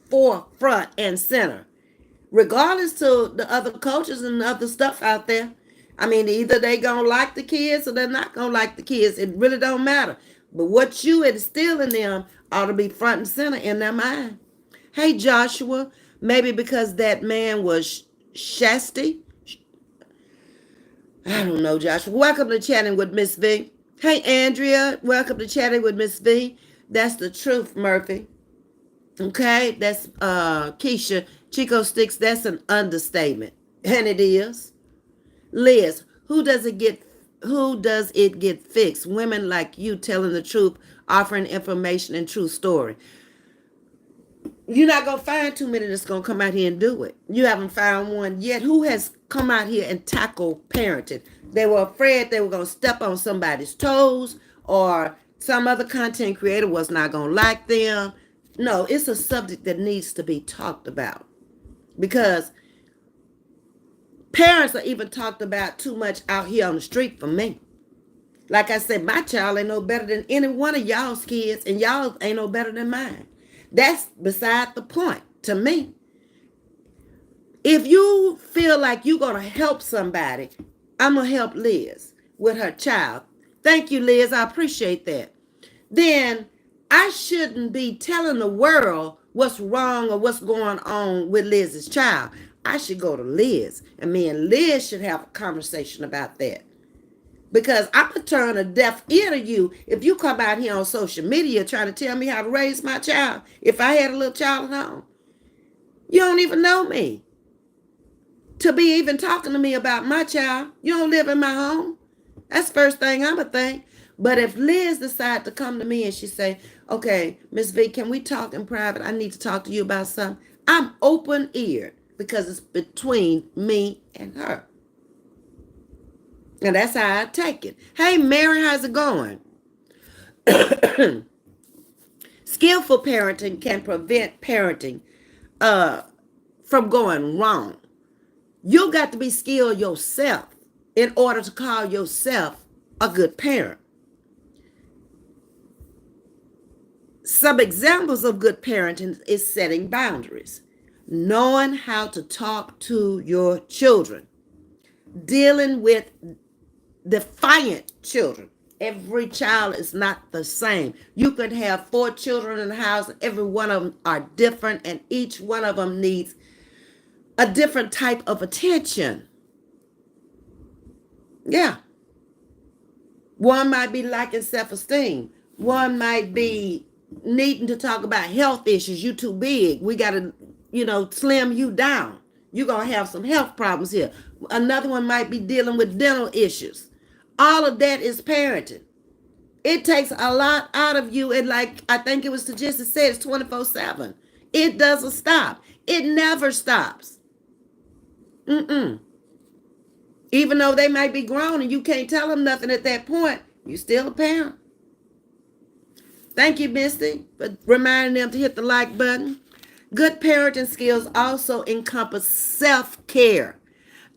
Speaker 1: forefront and center, regardless to the other cultures and other stuff out there. I mean, either they going to like the kids or they're not going to like the kids. It really don't matter. But what you instill in them ought to be front and center in their mind. Hey, Joshua, maybe because that man was Shasty. I don't know, Joshua. Welcome to Chatting with Ms.V. Hey, Andrea. Welcome to Chatting with Ms.V. That's the truth, Murphy. Okay, that's Keisha. Chico Sticks, that's an understatement. And it is. Liz, who does it get fixed? Women like you telling the truth, offering information and true story. You're not going to find too many that's going to come out here and do it. You haven't found one yet. Who has come out here and tackled parenting? They were afraid they were going to step on somebody's toes or some other content creator was not going to like them. No, it's a subject that needs to be talked about because parents are even talked about too much out here on the street for me. Like I said, my child ain't no better than any one of y'all's kids and y'all ain't no better than mine. That's beside the point to me. If you feel like you're going to help somebody, I'm going to help Liz with her child. Thank you, Liz. I appreciate that. Then I shouldn't be telling the world what's wrong or what's going on with Liz's child. I should go to Liz, and me and Liz should have a conversation about that. Because I'm going to turn a deaf ear to you if you come out here on social media trying to tell me how to raise my child. If I had a little child at home, you don't even know me. To be even talking to me about my child, you don't live in my home. That's the first thing I'm going to think. But if Liz decides to come to me and she say, okay, Ms. V, can we talk in private? I need to talk to you about something. I'm open-eared because it's between me and her. And that's how I take it. Hey, Mary, how's it going? Skillful parenting can prevent parenting from going wrong. You got to be skilled yourself in order to call yourself a good parent. Some examples of good parenting is setting boundaries, knowing how to talk to your children, dealing with defiant children. Every child is not the same. You could have 4 children in the house, and every one of them are different, and each one of them needs a different type of attention. Yeah. One might be lacking self-esteem. One might be needing to talk about health issues. You too big. We got to, slim you down. You're going to have some health problems here. Another one might be dealing with dental issues. All of that is parenting. It takes a lot out of you. And like I think it was suggested, said it's 24/7. It doesn't stop. It never stops. Even though they might be grown and you can't tell them nothing at that point, you still a parent. Thank you, Ms.V, for reminding them to hit the like button. Good parenting skills also encompass self-care,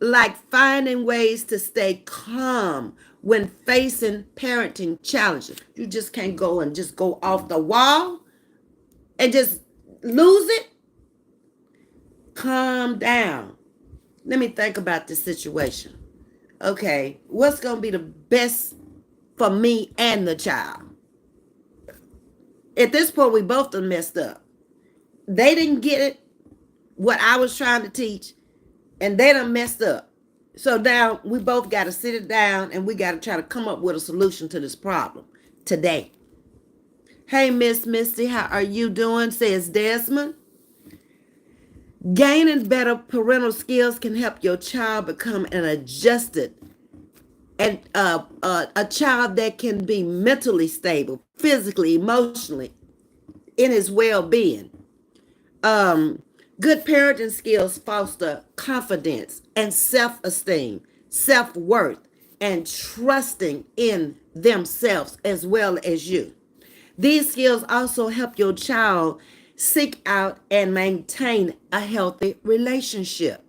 Speaker 1: like finding ways to stay calm when facing parenting challenges. You just can't go and just go off the wall and just lose it. Calm down. Let me think about this situation. Okay, what's going to be the best for me and the child? At this point, we both done messed up. They didn't get it, what I was trying to teach, and they done messed up. So now we both got to sit it down and we got to try to come up with a solution to this problem today. Hey, Miss Misty, how are you doing? Says Desmond. Gaining better parental skills can help your child become an adjusted and a child that can be mentally stable, physically, emotionally, in his well-being. Good parenting skills foster confidence and self-esteem, self-worth, and trusting in themselves as well as you. These skills also help your child seek out and maintain a healthy relationship.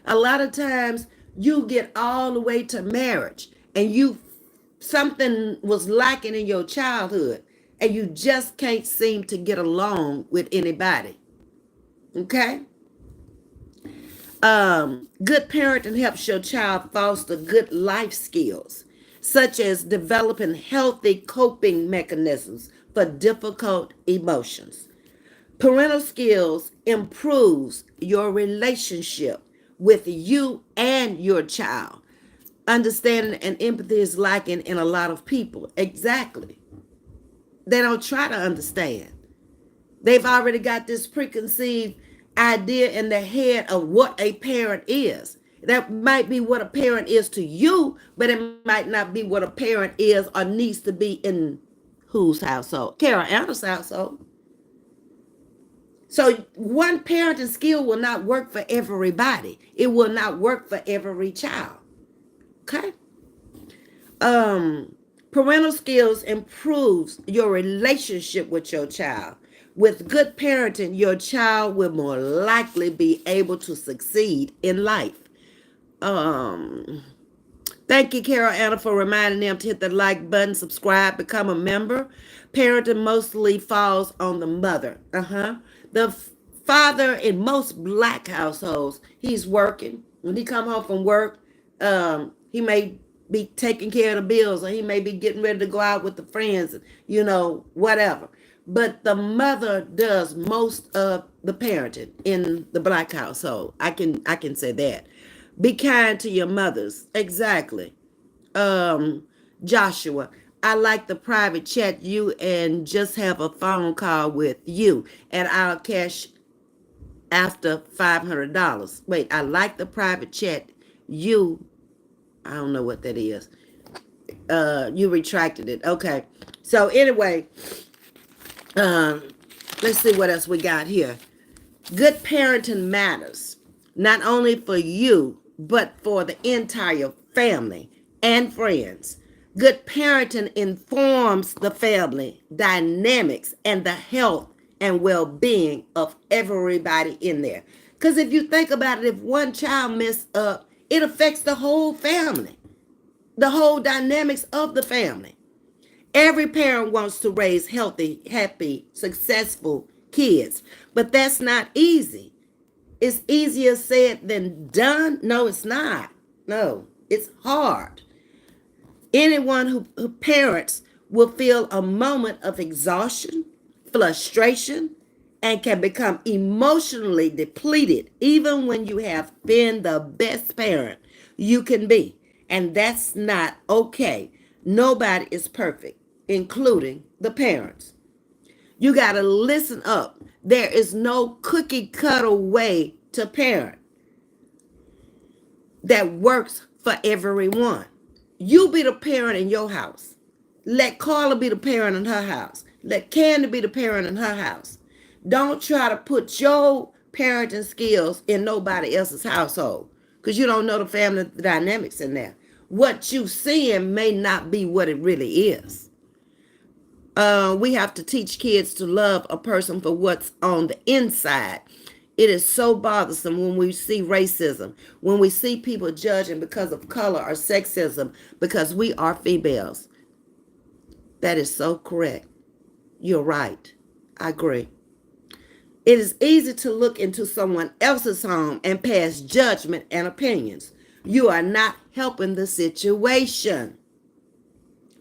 Speaker 1: A lot of times you get all the way to marriage and something was lacking in your childhood and you just can't seem to get along with anybody. Okay? Good parenting helps your child foster good life skills, such as developing healthy coping mechanisms for difficult emotions. Parental skills improves your relationship with you and your child. Understanding and empathy is lacking in a lot of people. Exactly. They don't try to understand. They've already got this preconceived idea in their head of what a parent is. That might be what a parent is to you, but it might not be what a parent is or needs to be in whose household? Carol Anna's household. So one parenting skill will not work for everybody. It will not work for every child. Okay? Parental skills improves your relationship with your child. With good parenting, your child will more likely be able to succeed in life. Thank you, Carol Anna, for reminding them to hit the like button, subscribe, become a member. Parenting mostly falls on the mother. The father in most Black households, he's working. When he come home from work, he may be taking care of the bills, or he may be getting ready to go out with the friends, whatever. But the mother does most of the parenting in the Black household. I can say that. Be kind to your mothers. Exactly. Joshua, I like the private chat you and just have a phone call with you, and I'll cash after $500. Wait, I like the private chat you. I don't know what that is. You retracted it. Okay. So anyway, let's see what else we got here. Good parenting matters, not only for you, but for the entire family and friends. Good parenting informs the family dynamics and the health and well-being of everybody in there. Because if you think about it, if one child messes up, it affects the whole family, the whole dynamics of the family. Every parent wants to raise healthy, happy, successful kids, but that's not easy. It's easier said than done. No, it's not. No, it's hard. Anyone who parents will feel a moment of exhaustion, frustration, and can become emotionally depleted even when you have been the best parent you can be. And that's not okay. Nobody is perfect, including the parents. You got to listen up. There is no cookie cutter way to parent that works for everyone. You be the parent in your house. Let Carla be the parent in her house. Let Candy be the parent in her house. Don't try to put your parenting skills in nobody else's household because you don't know the family dynamics in there. What you seeing may not be what it really is. We have to teach kids to love a person for what's on the inside. It is so bothersome when we see racism, when we see people judging because of color or sexism because we are females. That is so correct. You're right. I agree. It is easy to look into someone else's home and pass judgment and opinions. You are not helping the situation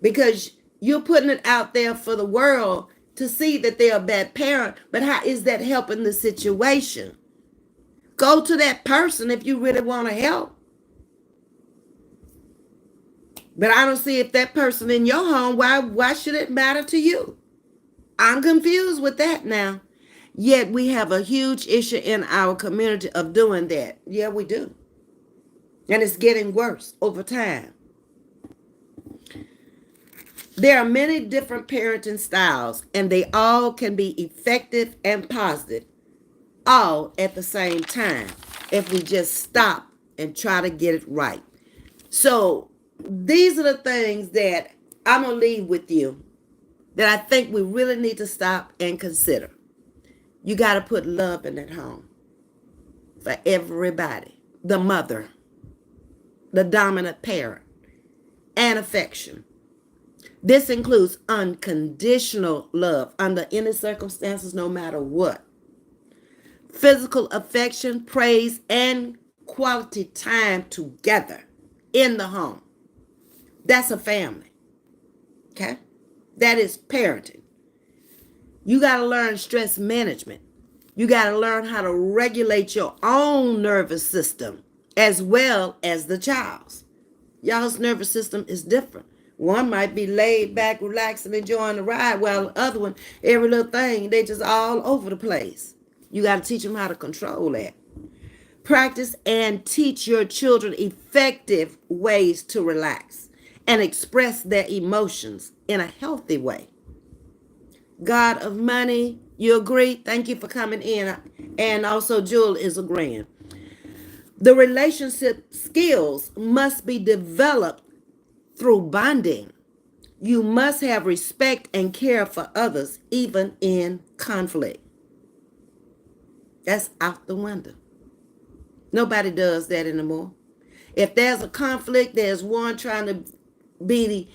Speaker 1: because you're putting it out there for the world to see that they're a bad parent. But how is that helping the situation? Go to that person if you really want to help. But I don't see if that person in your home, why should it matter to you? I'm confused with that now. Yet we have a huge issue in our community of doing that. Yeah, we do. And it's getting worse over time. There are many different parenting styles, and they all can be effective and positive, all at the same time, if we just stop and try to get it right. So these are the things that I'm going to leave with you that I think we really need to stop and consider. You got to put love in that home for everybody. The mother, the dominant parent, and affection. This includes unconditional love under any circumstances, no matter what. Physical affection, praise, and quality time together in the home. That's a family. Okay? That is parenting. You got to learn stress management. You got to learn how to regulate your own nervous system as well as the child's. Y'all's nervous system is different. One might be laid back, relaxing, enjoying the ride, while the other one, every little thing, they just all over the place. You got to teach them how to control that. Practice and teach your children effective ways to relax and express their emotions in a healthy way. God of money, you agree? Thank you for coming in. And also Jewel is agreeing. The relationship skills must be developed through bonding. You must have respect and care for others, even in conflict. That's out the window. Nobody does that anymore. If there's a conflict, there's one trying to be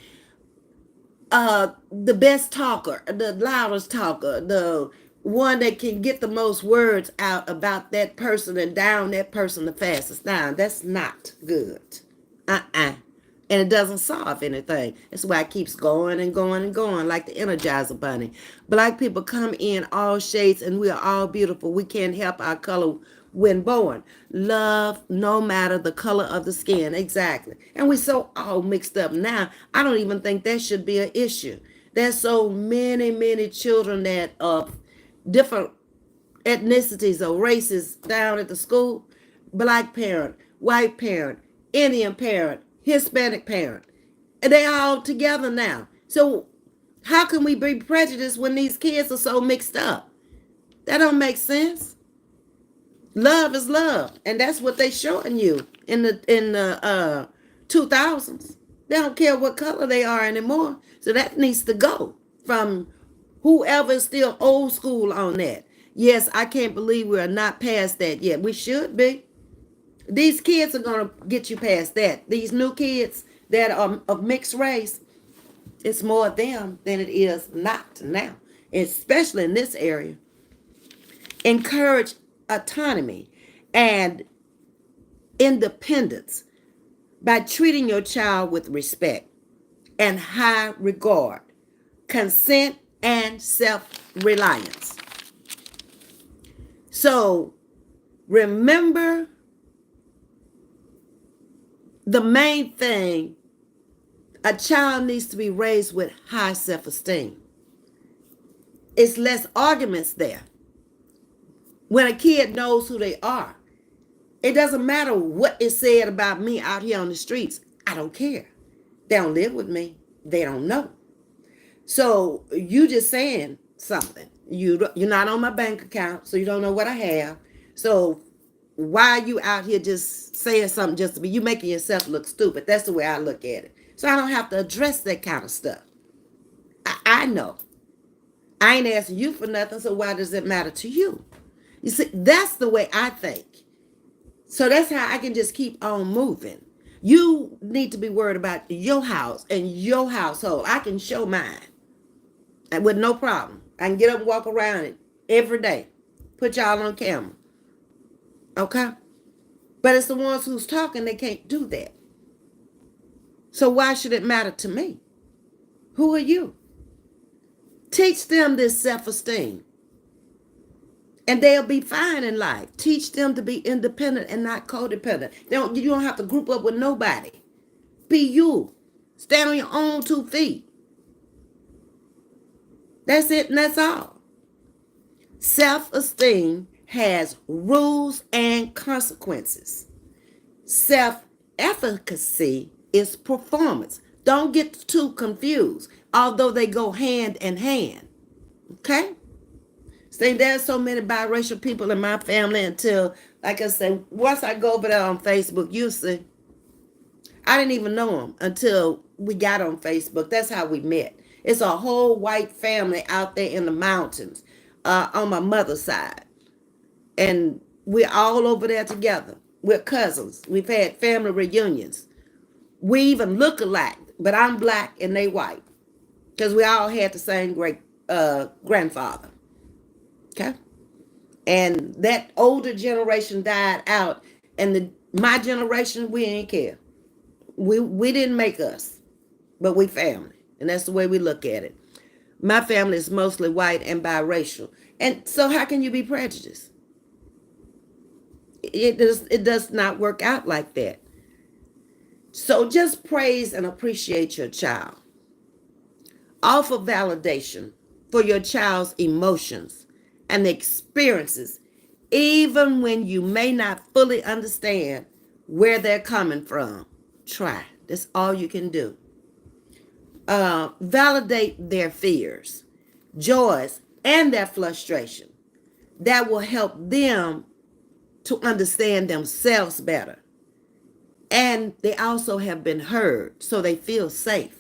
Speaker 1: the best talker, the loudest talker, the one that can get the most words out about that person and down that person the fastest. Now, that's not good. And it doesn't solve anything. That's why it keeps going and going and going like the Energizer Bunny. Black people come in all shades and we are all beautiful. We can't help our color when born. Love no matter the color of the skin. Exactly. And we're so all mixed up now. I don't even think that should be an issue. There's so many children that of different ethnicities or races down at the school. Black parent, white parent, Indian parent, Hispanic parent. And they all together now. So how can we be prejudiced when these kids are so mixed up? That don't make sense. Love is love. And that's what they showing you in the 2000s. They don't care what color they are anymore. So that needs to go from whoever is still old school on that. Yes, I can't believe we are not past that yet. We should be. These kids are going to get you past that. These new kids that are of mixed race, it's more of them than it is not now, especially in this area. Encourage autonomy and independence by treating your child with respect and high regard, consent, and self-reliance. So remember, the main thing, a child needs to be raised with high self-esteem. It's less arguments there. When a kid knows who they are, it doesn't matter what is said about me out here on the streets. I don't care. They don't live with me. They don't know. So you just saying something. You're not on my bank account, so you don't know what I have. So why are you out here just saying something just to be, you making yourself look stupid? That's the way I look at it. So I don't have to address that kind of stuff. I know. I ain't asking you for nothing, so why does it matter to you? You see, that's the way I think. So that's how I can just keep on moving. You need to be worried about your house and your household. I can show mine and with no problem. I can get up and walk around it every day. Put y'all on camera. Okay? But it's the ones who's talking, they can't do that. So why should it matter to me? Who are you? Teach them this self-esteem. And they'll be fine in life. Teach them to be independent and not codependent. You don't have to group up with nobody. Be you. Stand on your own 2 feet. That's it and that's all. Self-esteem has rules and consequences. Self-efficacy is performance. Don't get too confused, although they go hand in hand. Okay? See, there's so many biracial people in my family until, like I said, once I go over there on Facebook, you see, I didn't even know them until we got on Facebook. That's how we met. It's a whole white family out there in the mountains on my mother's side. And we're all over there together. We're cousins. We've had family reunions. We even look alike, but I'm black and they white because we all had the same great grandfather. Okay? And that older generation died out, and my generation, we ain't care. We didn't make us, but we family, and that's the way we look at it. My family is mostly white and biracial, and so how can you be prejudiced? It does not work out like that. So just praise and appreciate your child. Offer validation for your child's emotions and experiences, even when you may not fully understand where they're coming from. Try. That's all you can do. Validate their fears, joys, and their frustration. That will help them to understand themselves better. And they also have been heard, so they feel safe.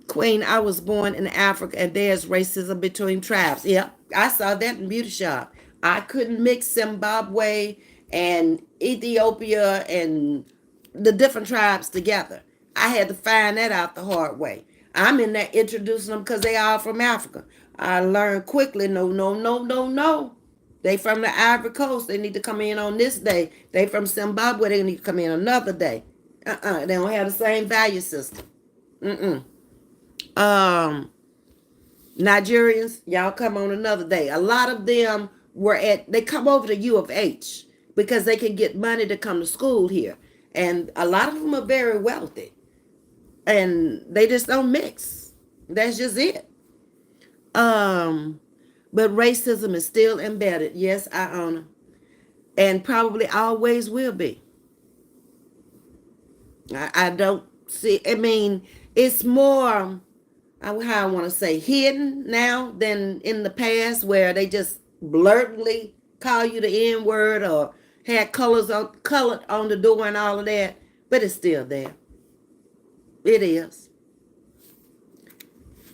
Speaker 1: Queen, I was born in Africa and there's racism between tribes. Yep, I saw that in beauty shop. I couldn't mix Zimbabwe and Ethiopia and the different tribes together. I had to find that out the hard way. I'm in there introducing them because they are from Africa. I learned quickly, no. They from the Ivory Coast. They need to come in on this day. They from Zimbabwe. They need to come in another day. They don't have the same value system. Nigerians, y'all come on another day. A lot of them they come over to U of H because they can get money to come to school here. And a lot of them are very wealthy. And they just don't mix. That's just it. But racism is still embedded. Yes, I honor. And probably always will be. I don't see, I mean, it's more, how I want to say, hidden now than in the past where they just blatantly call you the N-word or had colored on the door and all of that. But it's still there. It is.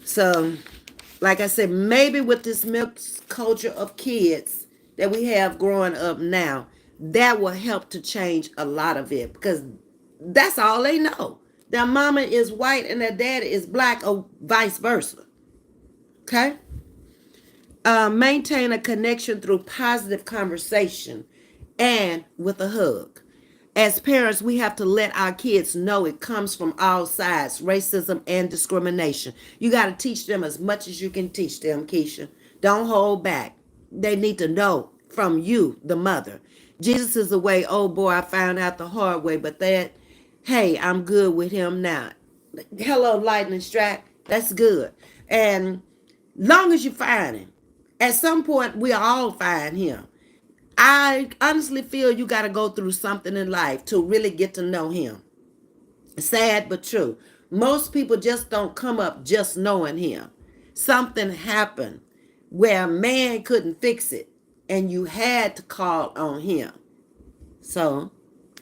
Speaker 1: So Like I said, maybe with this mixed culture of kids that we have growing up now, that will help to change a lot of it because that's all they know. Their mama is white and their daddy is black or vice versa. Okay? Maintain a connection through positive conversation and with a hug. As parents, we have to let our kids know it comes from all sides, racism and discrimination. You got to teach them as much as you can teach them, Keisha. Don't hold back. They need to know from you, the mother. Jesus is the way, oh boy, I found out the hard way, but that, hey, I'm good with him now. Hello, lightning strike. That's good. And long as you find him, at some point we all find him. I honestly feel you got to go through something in life to really get to know him. Sad but true. Most people just don't come up just knowing him. Something happened where man couldn't fix it and you had to call on him. So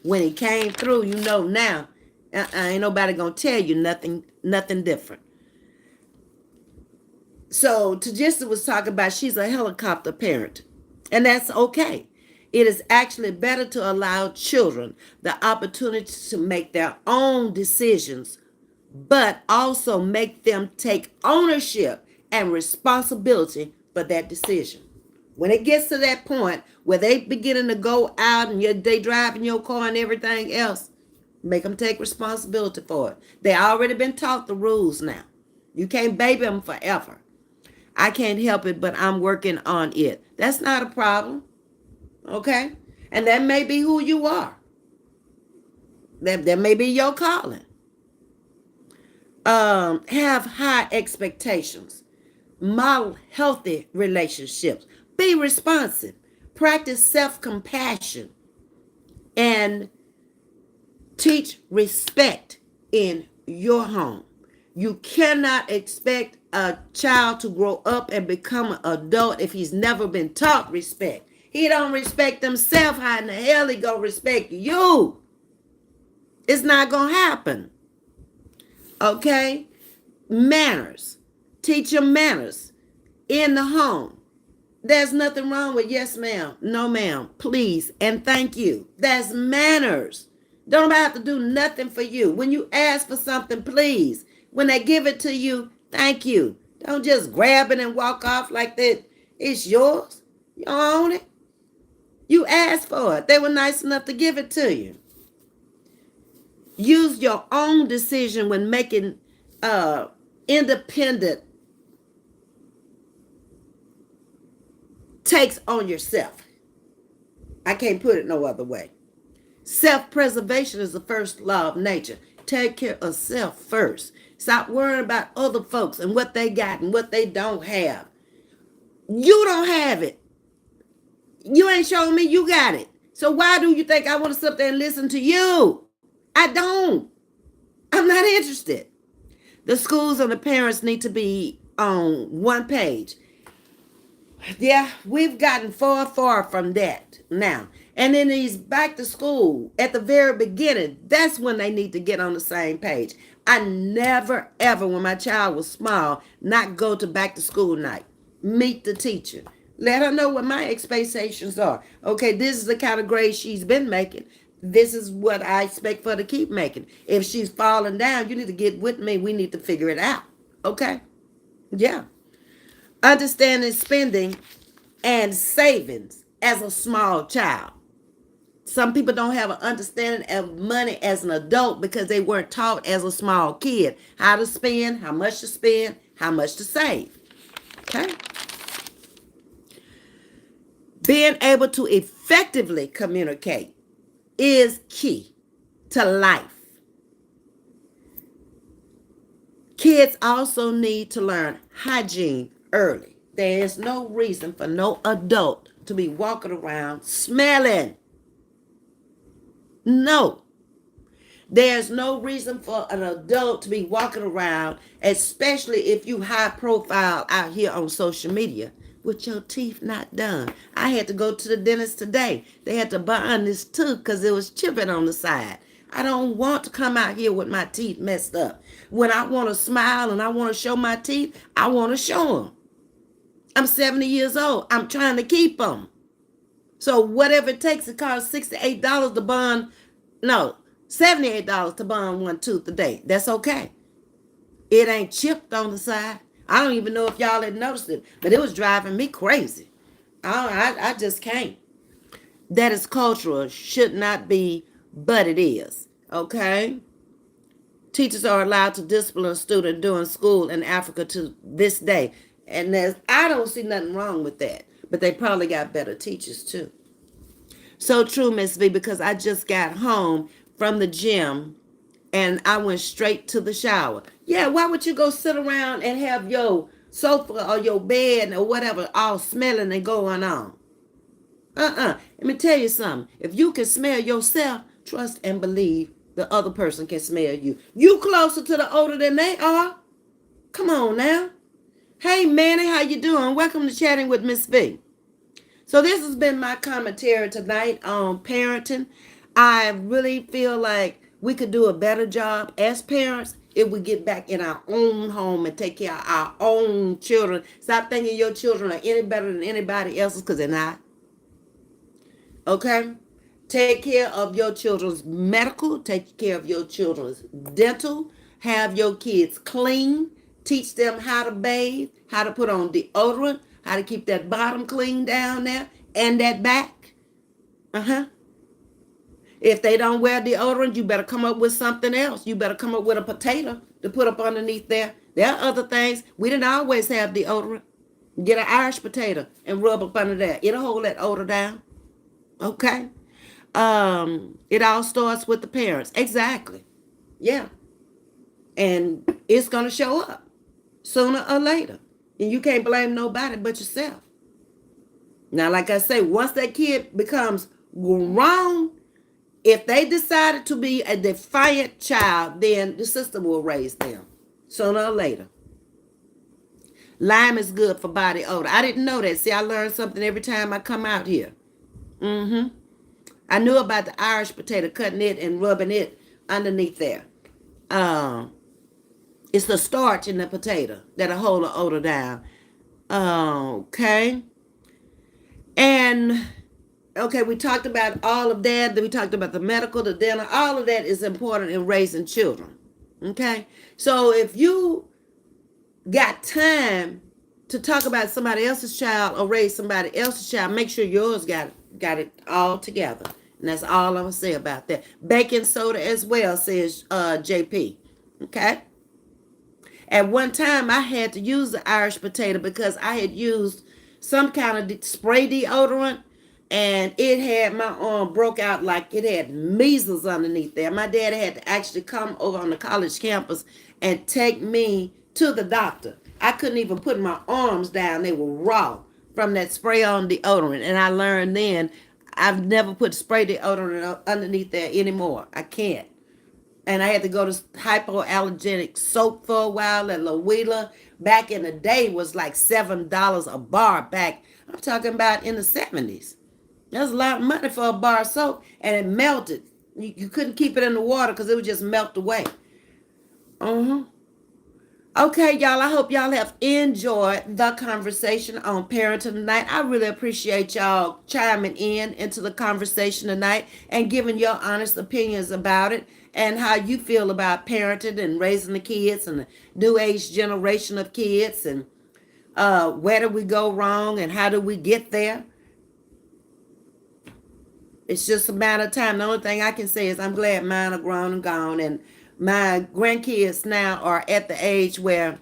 Speaker 1: when he came through, you know now, ain't nobody gonna tell you nothing different. So Tajissa was talking about she's a helicopter parent, and that's okay. It is actually better to allow children the opportunity to make their own decisions, but also make them take ownership and responsibility for that decision. When it gets to that point where they beginning to go out and they driving your car and everything else, make them take responsibility for it. They already been taught the rules now. You can't baby them forever. I can't help it, but I'm working on it. That's not a problem. Okay? And that may be who you are. That may be your calling. Have high expectations. Model healthy relationships. Be responsive. Practice self-compassion. And teach respect in your home. You cannot expect a child to grow up and become an adult if he's never been taught respect. He don't respect himself. How in the hell he gonna respect you? It's not gonna happen. Okay? Manners. Teach him manners in the home. There's nothing wrong with yes ma'am, no ma'am, please, and thank you. That's manners. Don't have to do nothing for you. When you ask for something, please. When they give it to you, thank you. Don't just grab it and walk off like that. It's yours. You own it. You asked for it. They were nice enough to give it to you. Use your own decision when making independent takes on yourself. I can't put it no other way. Self-preservation is the first law of nature. Take care of self first. Stop worrying about other folks and what they got and what they don't have. You don't have it. You ain't showing me you got it. So why do you think I want to sit there and listen to you? I don't. I'm not interested. The schools and the parents need to be on one page. Yeah, we've gotten far from that now. And then these back to school at the very beginning, that's when they need to get on the same page. I never, ever, when my child was small, not go to back to school night. Meet the teacher. Let her know what my expectations are. Okay, this is the kind of grade she's been making. This is what I expect for her to keep making. If she's falling down, you need to get with me. We need to figure it out. Okay? Yeah. Understanding spending and savings as a small child. Some people don't have an understanding of money as an adult because they weren't taught as a small kid how to spend, how much to spend, how much to save. Okay? Being able to effectively communicate is key to life. Kids also need to learn hygiene early. There is no reason for no adult to be walking around smelling. No. There's no reason for an adult to be walking around, especially if you high profile out here on social media, with your teeth not done. I had to go to the dentist today. They had to bind this tooth because it was chipping on the side. I don't want to come out here with my teeth messed up. When I want to smile and I want to show my teeth, I want to show them. I'm 70 years old. I'm trying to keep them. So whatever it takes, it costs $68 to bond. No, $78 to bond one tooth a day. That's okay. It ain't chipped on the side. I don't even know if y'all had noticed it, but it was driving me crazy. I just can't. That is cultural. Should not be, but it is. Okay? Teachers are allowed to discipline a student during school in Africa to this day. And I don't see nothing wrong with that. But they probably got better teachers too. So true, Ms.V, because I just got home from the gym and I went straight to the shower. Yeah, why would you go sit around and have your sofa or your bed or whatever all smelling and going on? Let me tell you something. If you can smell yourself, trust and believe the other person can smell you. You closer to the odor than they are. Come on now. Hey, Manny, how you doing? Welcome to Chatting with Ms.V. So this has been my commentary tonight on parenting. I really feel like we could do a better job as parents if we get back in our own home and take care of our own children. Stop thinking your children are any better than anybody else's, because they're not. Okay? Take care of your children's medical. Take care of your children's dental. Have your kids clean. Teach them how to bathe, how to put on deodorant, how to keep that bottom clean down there and that back. If they don't wear deodorant, you better come up with something else. You better come up with a potato to put up underneath there. There are other things. We didn't always have deodorant. Get an Irish potato and rub up under there. It'll hold that odor down. Okay? It all starts with the parents. Exactly. Yeah. And it's going to show up sooner or later. And you can't blame nobody but yourself. Now, like I say, once that kid becomes grown, if they decided to be a defiant child, then the system will raise them sooner or later. Lime is good for body odor. I didn't know that. See, I learn something every time I come out here. I knew about the Irish potato, cutting it and rubbing it underneath there. It's the starch in the potato that'll hold the odor down. Okay. And, okay, we talked about all of that. Then we talked about the medical, the dental. All of that is important in raising children. Okay. So if you got time to talk about somebody else's child or raise somebody else's child, make sure yours got it all together. And that's all I'm going to say about that. Baking soda as well, says JP. Okay. At one time, I had to use the Irish potato because I had used some kind of spray deodorant, and it had my arm broke out like it had measles underneath there. My dad had to actually come over on the college campus and take me to the doctor. I couldn't even put my arms down. They were raw from that spray on deodorant. And I learned then I've never put spray deodorant underneath there anymore. I can't. And I had to go to hypoallergenic soap for a while at Louisa. Back in the day was like $7 a bar back. I'm talking about in the 70s. That's a lot of money for a bar of soap. And it melted. You couldn't keep it in the water because it would just melt away. Okay, y'all, I hope y'all have enjoyed the conversation on parenting tonight. I really appreciate y'all chiming into the conversation tonight and giving your honest opinions about it and how you feel about parenting and raising the kids and the new age generation of kids and where do we go wrong and how do we get there. It's just a matter of time. The only thing I can say is I'm glad mine are grown and gone, and my grandkids now are at the age where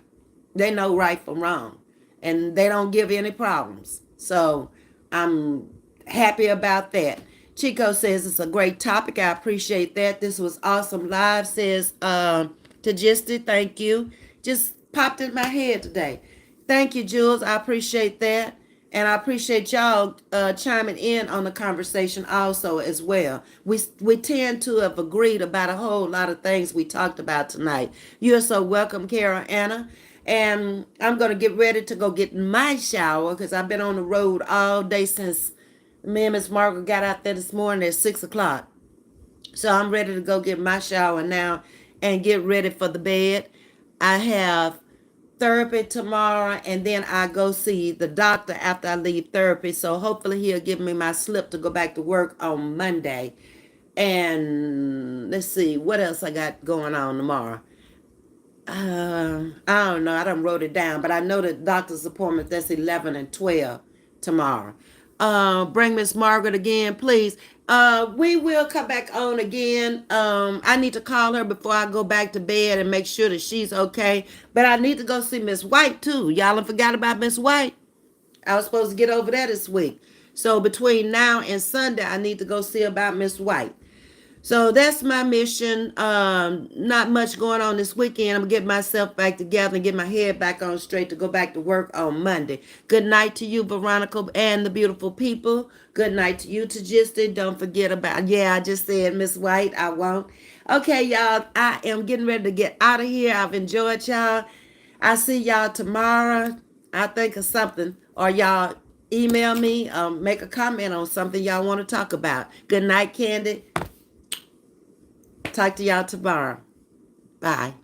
Speaker 1: they know right from wrong and they don't give any problems. So I'm happy about that. Chico says it's a great topic. I appreciate that. This was awesome live, says Tajisti. Thank you. Just popped in my head today. Thank you, Jules. I appreciate that. And I appreciate y'all chiming in on the conversation also as well. We tend to have agreed about a whole lot of things we talked about tonight. You're so welcome, Kara Anna. And I'm going to get ready to go get my shower because I've been on the road all day since me and Miss Margaret got out there this morning at 6 o'clock. So I'm ready to go get my shower now and get ready for the bed. I have therapy tomorrow, and then I go see the doctor after I leave therapy. So hopefully he'll give me my slip to go back to work on Monday. And let's see what else I got going on tomorrow. I don't know. I done wrote it down, but I know the doctor's appointment that's 11 and 12 tomorrow. Bring Miss Margaret again, please. We will come back on again. I need to call her before I go back to bed and make sure that she's okay. But I need to go see Miss White too. Y'all have forgot about Miss White. I was supposed to get over there this week. So between now and Sunday, I need to go see about Miss White. So that's my mission. Not much going on this weekend. I'm gonna get myself back together and get my head back on straight to go back to work on Monday. Good night to you, Veronica, and the beautiful people. Good night to you, Tajisti. Don't forget about, yeah, I just said Miss White. I won't. Okay, y'all, I am getting ready to get out of here. I've enjoyed y'all. I see y'all tomorrow. I think of something, or y'all email me, make a comment on something y'all want to talk about. Good night, Candy. Talk to y'all tomorrow. Bye.